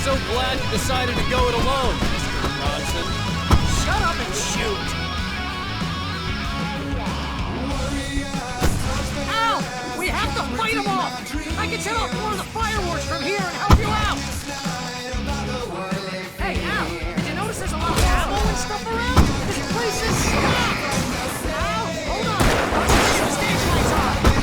So glad you decided to go it alone, Mr. Johnson. Shut up and shoot! Ow! We have to fight them off! I can set off more of the fireworks from here and help you out! Hey, Al! Did you notice there's a lot of ammo and stuff around? This place is stopped! Al! Hold on! I'm trying to get the stage lights on!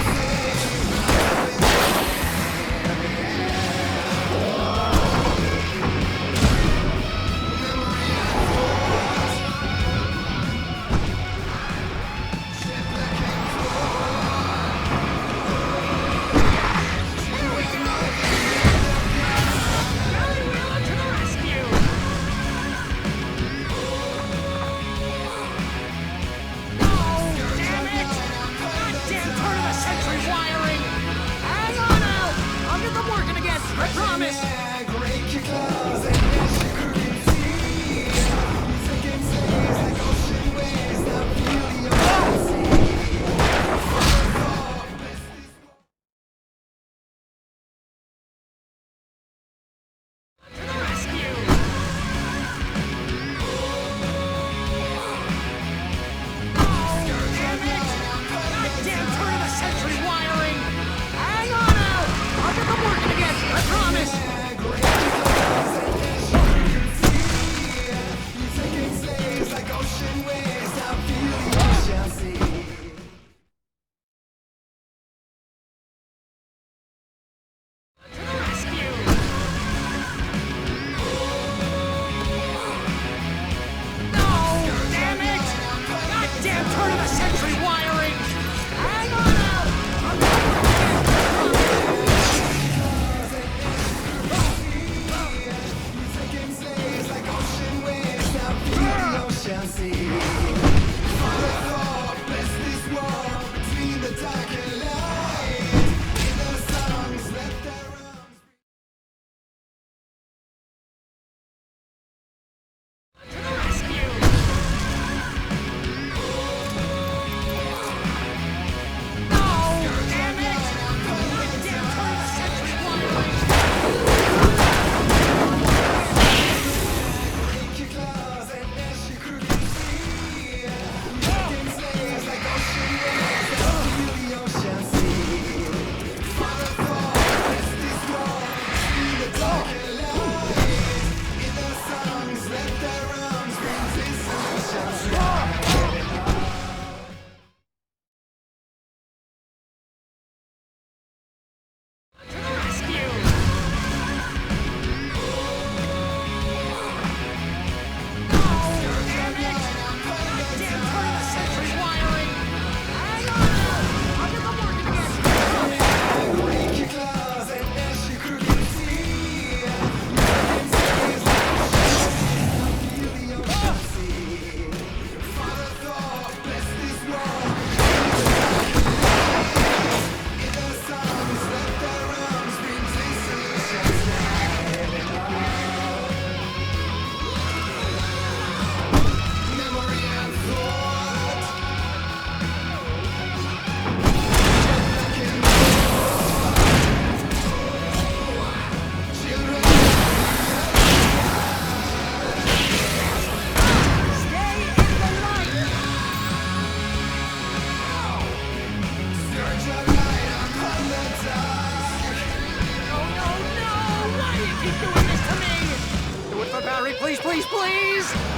promise! Please, please, please!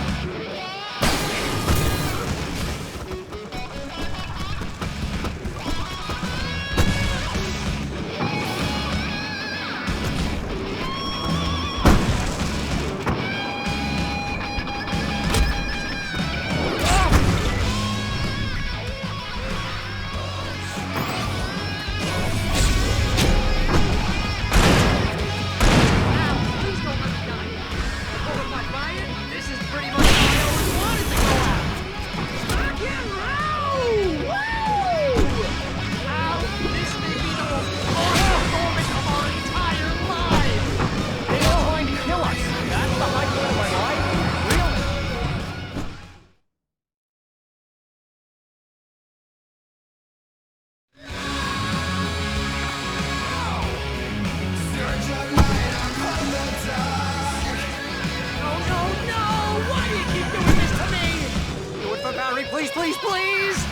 Please, please, please!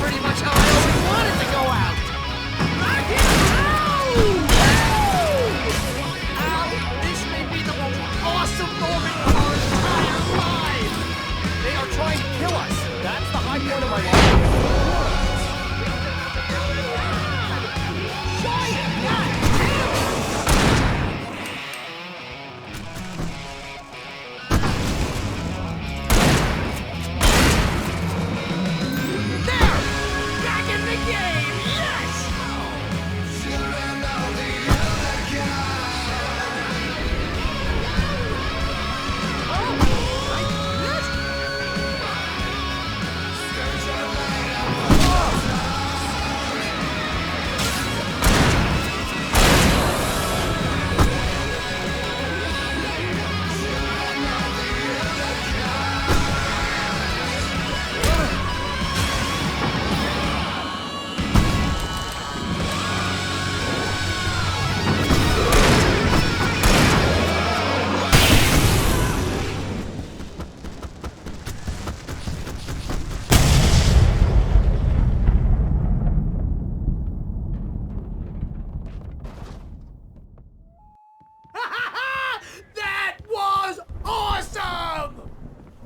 Pretty much how I always wanted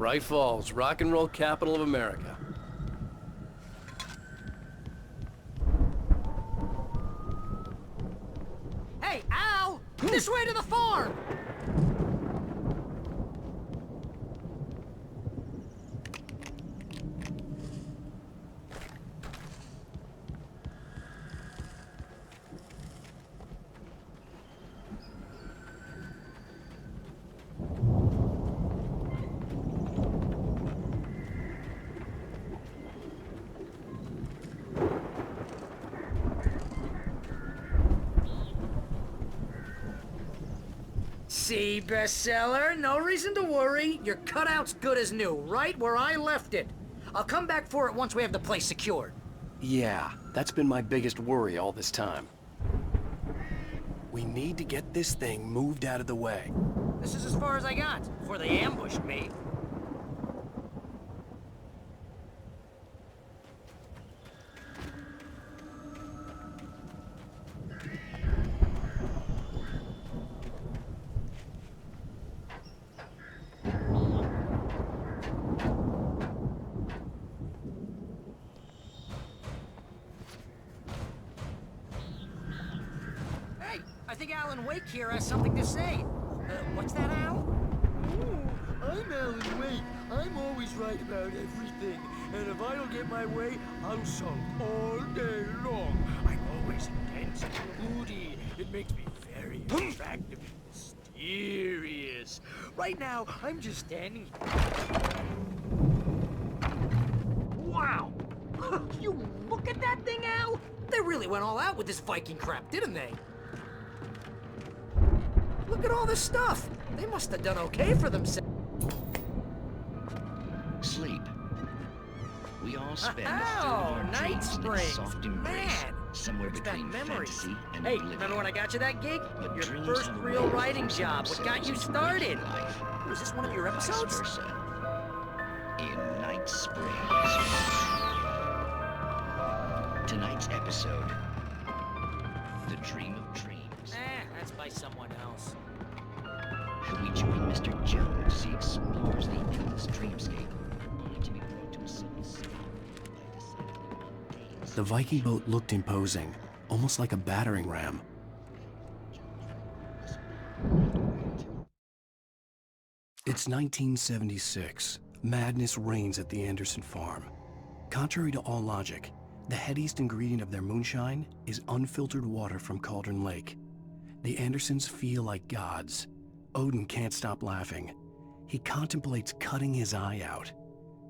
Bright Falls, rock and roll capital of America. Hey, Al! This way to the farm! See, bestseller, no reason to worry. Your cutout's good as new, right where I left it. I'll come back for it once we have the place secured. Yeah, that's been my biggest worry all this time. We need to get this thing moved out of the way. This is as far as I got before they ambushed me. I think Alan Wake here has something to say. What's that, Al? I'm Alan Wake. I'm always right about everything. And if I don't get my way, I'll sulk all day long. I'm always intense and moody. It makes me very attractive and mysterious. Right now, I'm just standing here. Wow! You look at that thing, Al! They really went all out with this Viking crap, didn't they? Look at all this stuff! They must have done okay for themselves. Sleep. We all spend a third of our Night dreams in a Springs! soft embrace, Man! somewhere between memories. fantasy and Hey, oblivion. remember when I got you that gig? But Your dreams first have a real way of writing forcing job. What got you themselves into started? waking life, Was this one of your or vice episodes? versa. In Night Springs. Tonight's episode, The Dream of Dreams. That's by someone else. We join Mr. Jones as he explores the endless dreamscape, only to be brought to a sudden stop by a decidedly mundane. The Viking boat looked imposing, almost like a battering ram. It's 1976. Madness reigns at the Anderson farm. Contrary to all logic, the headiest ingredient of their moonshine is unfiltered water from Cauldron Lake. The Andersons feel like gods. Odin can't stop laughing. He contemplates cutting his eye out.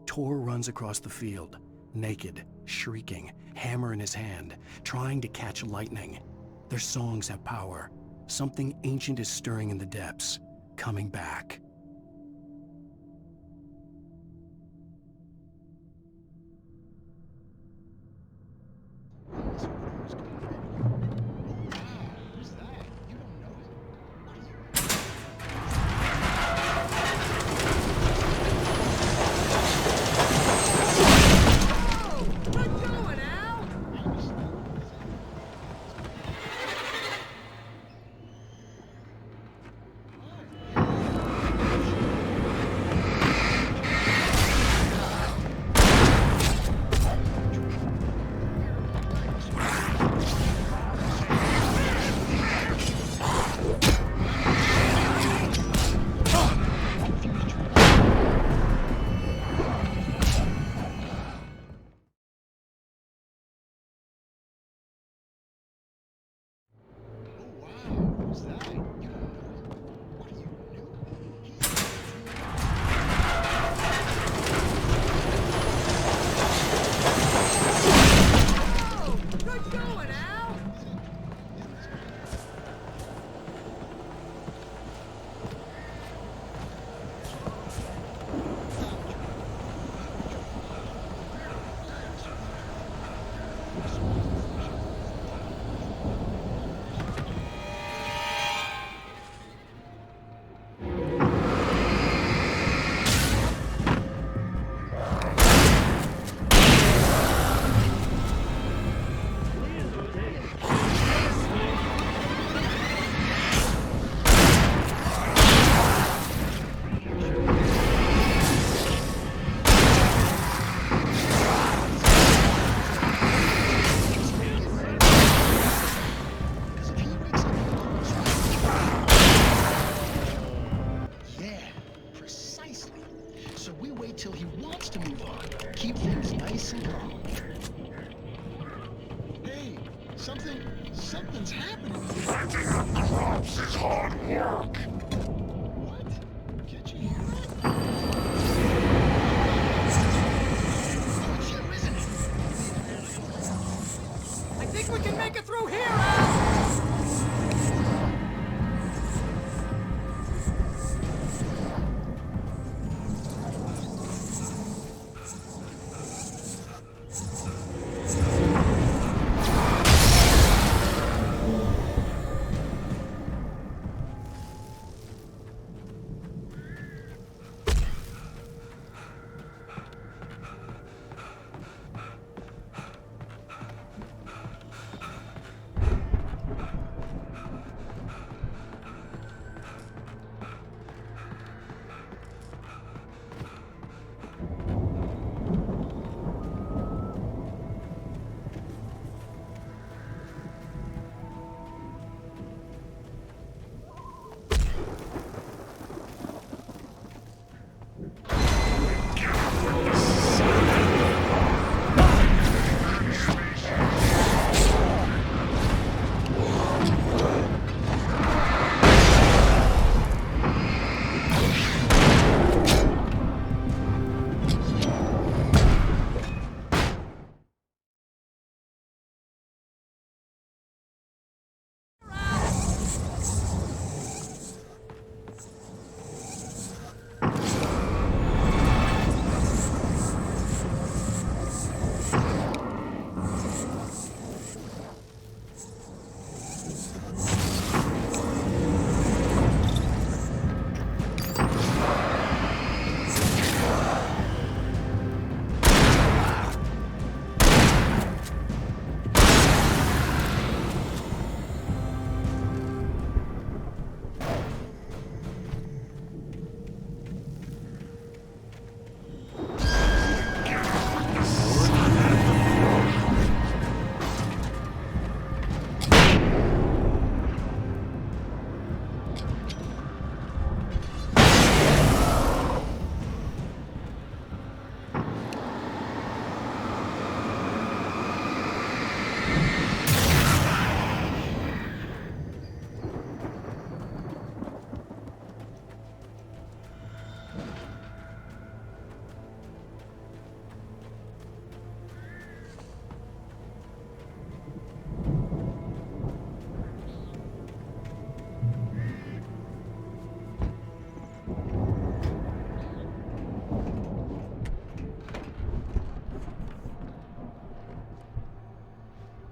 Tor runs across the field, naked, shrieking, hammer in his hand, trying to catch lightning. Their songs have power. Something ancient is stirring in the depths, coming back. Something's happening. Fighting the crops is hard work. What? Can't you hear that? Bullshit, isn't it? I think we can make it through here, Al!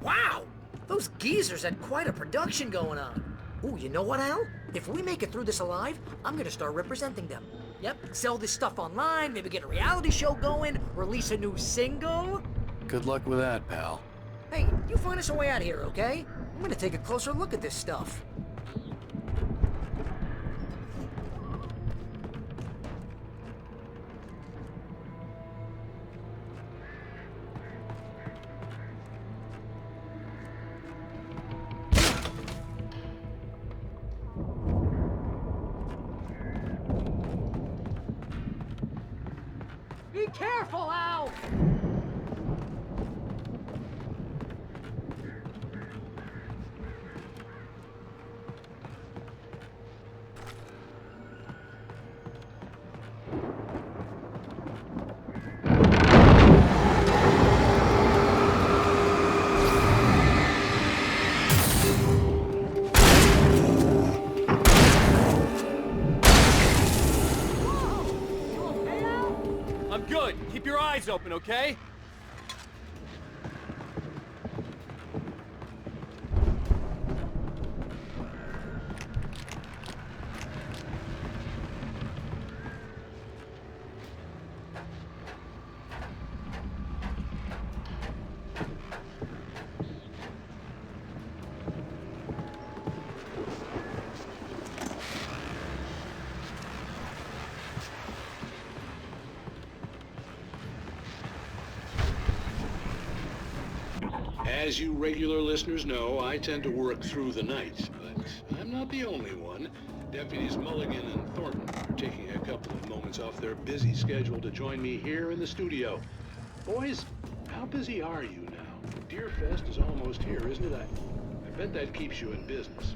Wow! Those geezers had quite a production going on. Ooh, you know what, Al? If we make it through this alive, I'm gonna start representing them. Yep, sell this stuff online, maybe get a reality show going, release a new single. Good luck with that, pal. Hey, you find us a way out of here, okay? I'm gonna take a closer look at this stuff. Be careful, Al! I'm good. Keep your eyes open, okay? As you regular listeners know, I tend to work through the night, but I'm not the only one. Deputies Mulligan and Thornton are taking a couple of moments off their busy schedule to join me here in the studio. Boys, how busy are you now? Deerfest is almost here, isn't it? Bet that keeps you in business.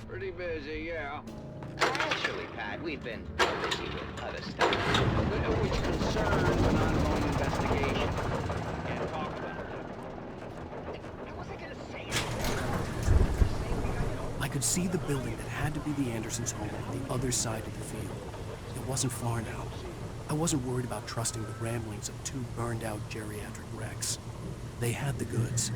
Pretty busy, yeah. Actually, Pat, we've been busy with other stuff, which concerns an ongoing investigation. Can't talk about it. I wasn't gonna say it. I could see the building that had to be the Andersons' home on the other side of the field. It wasn't far now. I wasn't worried about trusting the ramblings of two burned-out geriatric wrecks. They had the goods.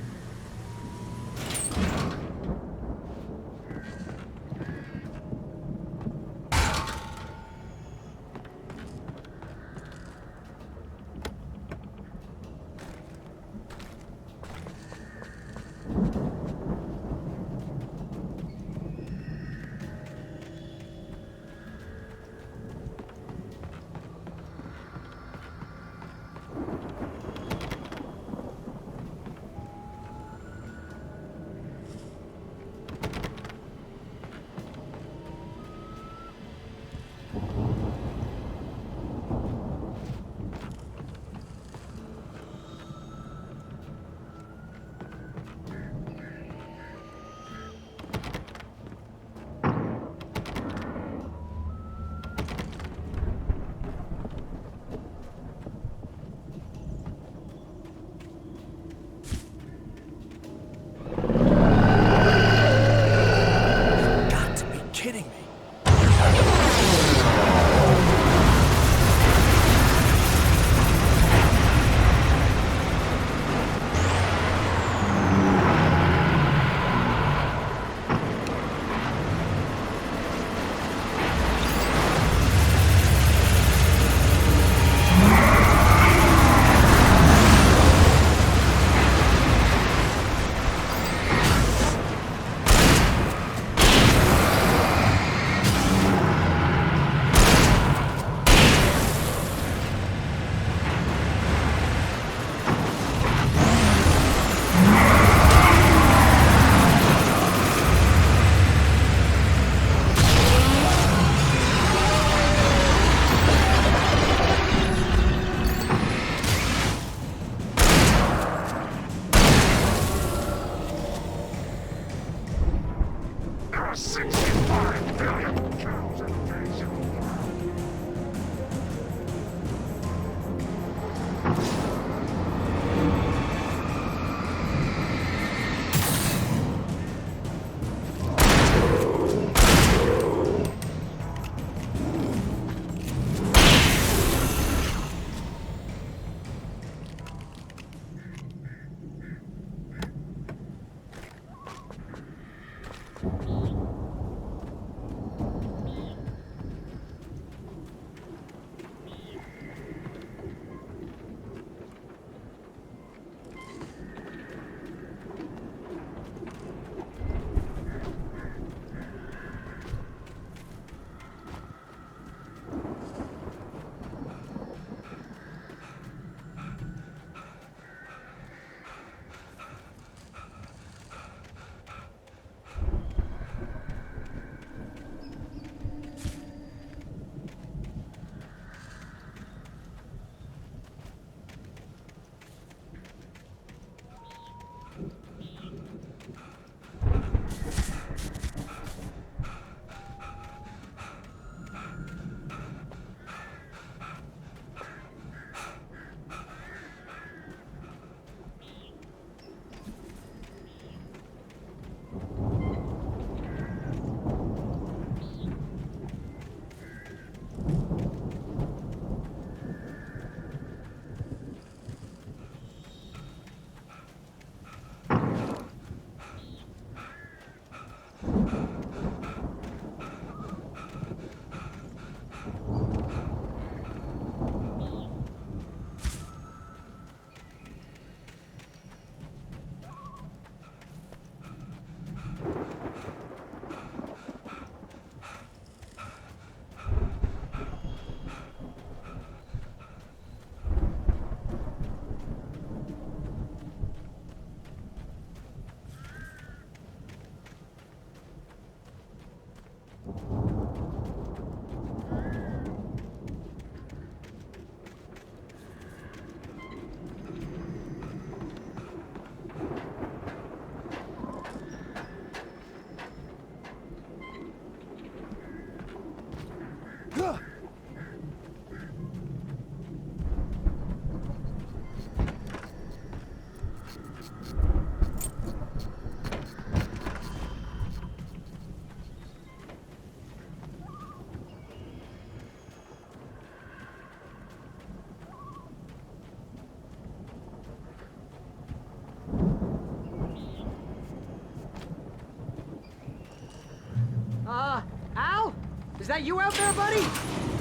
Is that you out there, buddy?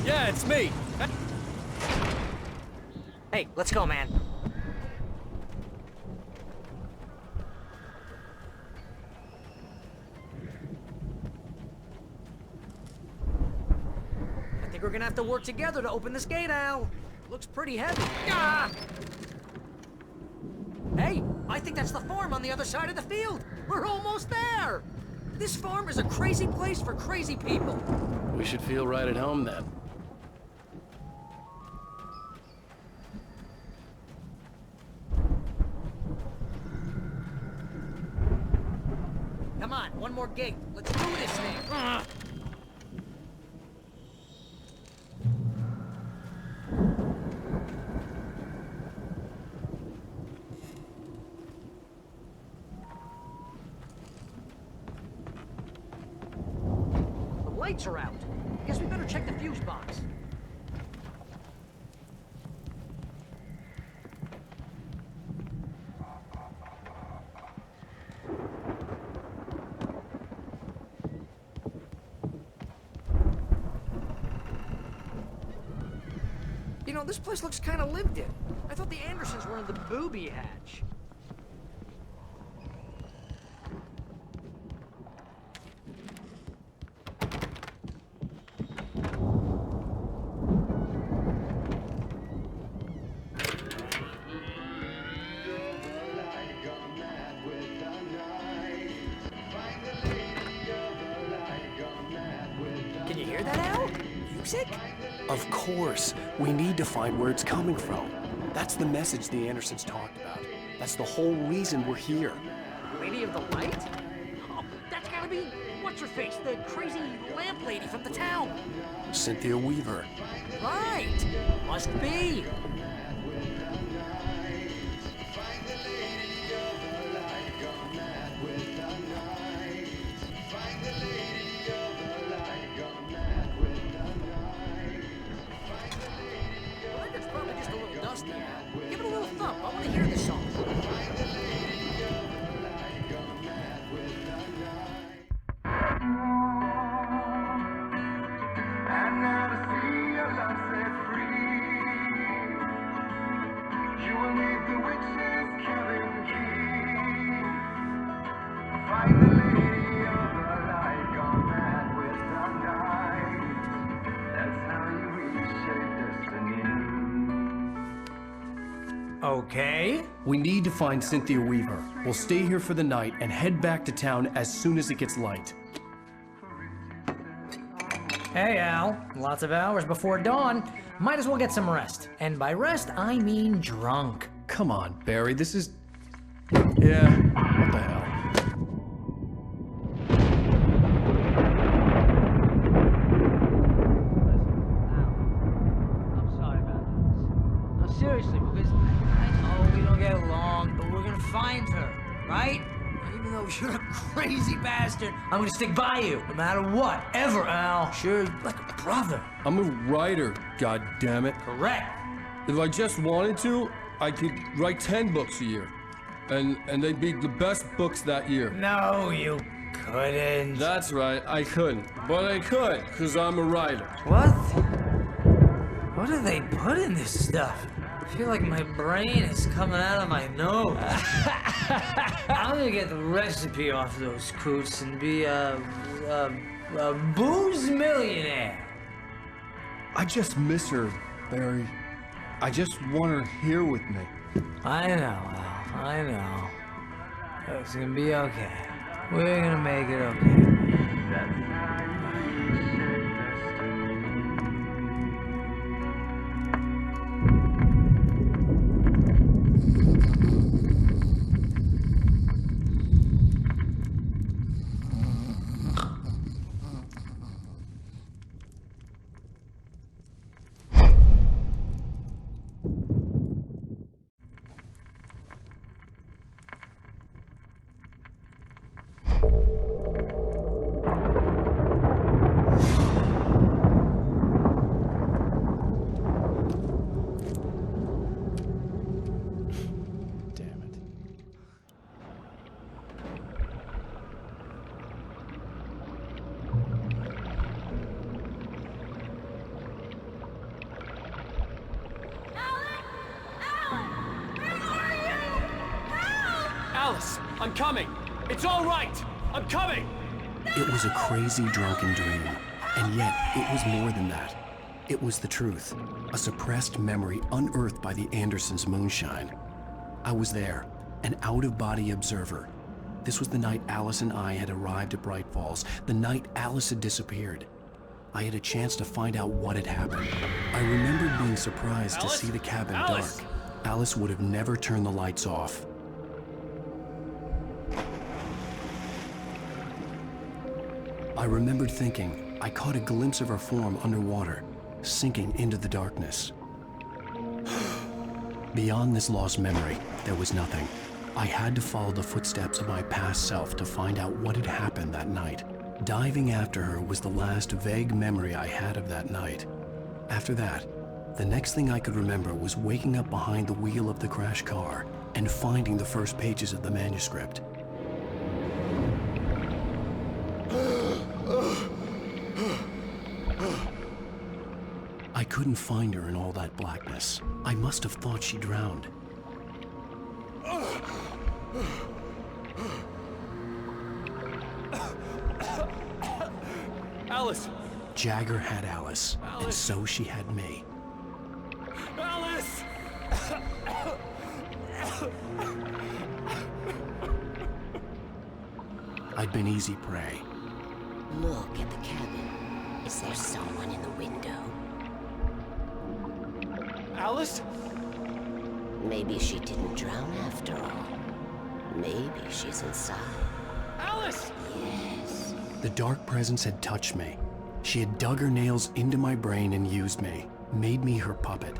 Yeah, it's me. Hey, let's go, man. I think we're gonna have to work together to open this gate, Al. Looks pretty heavy. Ah! Hey, I think that's the farm on the other side of the field. We're almost there. This farm is a crazy place for crazy people. We should feel right at home then. Come on, one more gate. Let's do this thing. The lights are out. Guess we better check the fuse box. You know, this place looks kind of lived in. I thought the Andersons were in the booby hatch. Can you hear that, Al? Music? Of course. We need to find where it's coming from. That's the message the Andersons talked about. That's the whole reason we're here. Lady of the Light? Oh, that's gotta be what's-her-face, the crazy lamp lady from the town. Cynthia Weaver. Right. Must be. The record's probably just a little dusty. Give it a little thump. I want to hear this song. Okay. We need to find Cynthia Weaver. We'll stay here for the night and head back to town as soon as it gets light. Hey, Al. Lots of hours before dawn. Might as well get some rest. And by rest, I mean drunk. Come on, Barry, this is... Yeah, what the hell? I'm sorry about this. No, seriously, because I know we don't get along, but we're gonna find her, right? Even though you're a crazy bastard, I'm gonna stick by you, no matter what, ever, Al. Sure, like a brother. I'm a writer, goddammit. Correct. If I just wanted to, I could write 10 books a year. And they'd be the best books that year. No, you couldn't. That's right, I couldn't. But I could, because I'm a writer. What? What do they put in this stuff? I feel like my brain is coming out of my nose. I'm gonna get the recipe off those coots and be a booze millionaire. I just miss her, Barry. I just want her here with me. I know, Al. I know. It's gonna be okay. We're gonna make it okay. I'm coming! It's all right! I'm coming! It was a crazy, drunken dream, and yet it was more than that. It was the truth, a suppressed memory unearthed by the Andersons' moonshine. I was there, an out-of-body observer. This was the night Alice and I had arrived at Bright Falls, the night Alice had disappeared. I had a chance to find out what had happened. I remembered being surprised to see the cabin dark. Alice would have never turned the lights off. I remembered thinking I caught a glimpse of her form underwater, sinking into the darkness. Beyond this lost memory, there was nothing. I had to follow the footsteps of my past self to find out what had happened that night. Diving after her was the last vague memory I had of that night. After that, the next thing I could remember was waking up behind the wheel of the crashed car and finding the first pages of the manuscript. I couldn't find her in all that blackness. I must have thought she drowned. Alice! Jagger had Alice, and so she had me. Alice! I'd been easy prey. Look at the cabin. Is there someone in the window? Alice? Maybe she didn't drown after all. Maybe she's inside. Alice! Yes. The dark presence had touched me. She had dug her nails into my brain and used me, made me her puppet.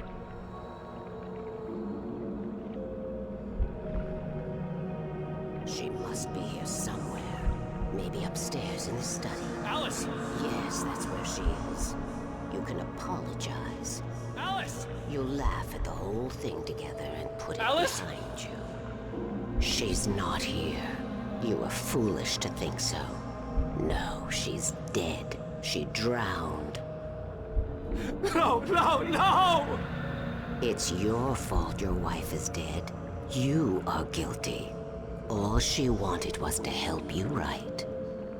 She must be here somewhere. Maybe upstairs in the study. Alice! Yes, that's where she is. You can apologize. Alice! You'll laugh at the whole thing together and put it behind you. She's not here. You were foolish to think so. No, she's dead. She drowned. No, no, no! It's your fault your wife is dead. You are guilty. All she wanted was to help you right.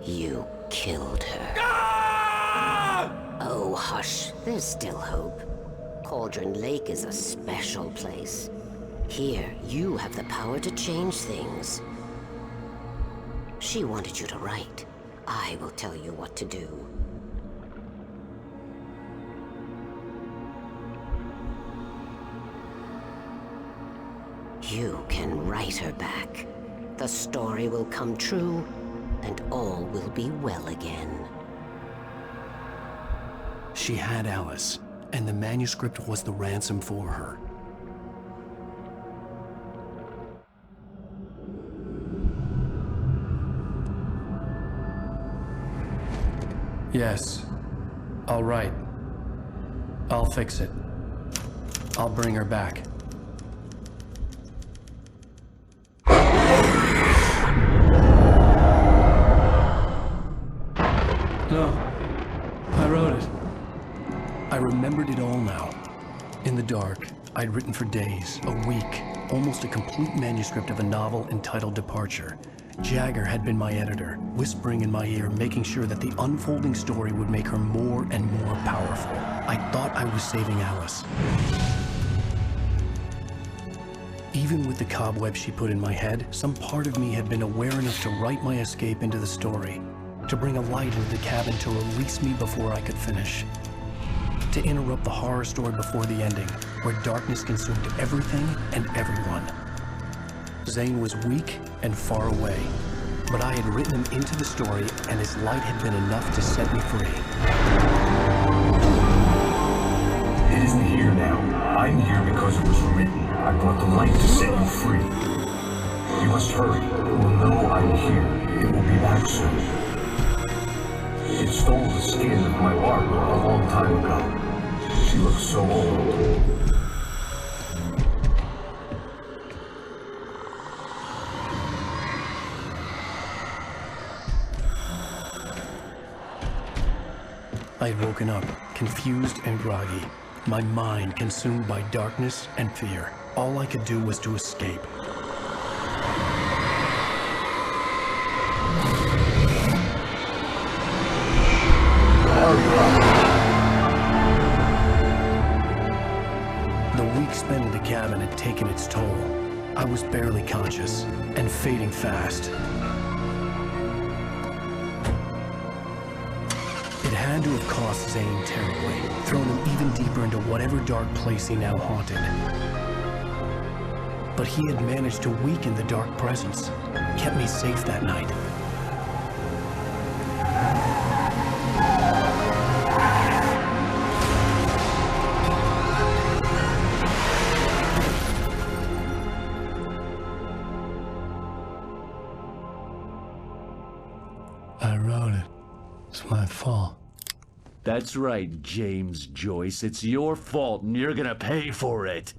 You killed her. Ah! Oh, hush. There's still hope. Cauldron Lake is a special place. Here, you have the power to change things. She wanted you to write. I will tell you what to do. You can write her back. The story will come true, and all will be well again. She had Alice, and the manuscript was the ransom for her. Yes. All right. I'll fix it. I'll bring her back. No. I wrote it. I remembered it all now. In the dark, I'd written for days, a week, almost a complete manuscript of a novel entitled Departure. Jagger had been my editor, whispering in my ear, making sure that the unfolding story would make her more and more powerful. I thought I was saving Alice. Even with the cobwebs she put in my head, some part of me had been aware enough to write my escape into the story, to bring a light into the cabin to release me before I could finish. To interrupt the horror story before the ending, where darkness consumed everything and everyone. Zane was weak and far away, but I had written him into the story, and his light had been enough to set me free. It isn't here now. I'm here because it was written. I brought the light to set you free. You must hurry. You will know I'm here. It will be back soon. It stole the skin of my Barbara a long time ago. She looks so old. I had woken up, confused and groggy, my mind consumed by darkness and fear. All I could do was to escape. was barely conscious, and fading fast. It had to have cost Zane terribly, thrown him even deeper into whatever dark place he now haunted. But he had managed to weaken the dark presence, kept me safe that night. I wrote it. It's my fault. That's right, James Joyce. It's your fault, and you're gonna pay for it.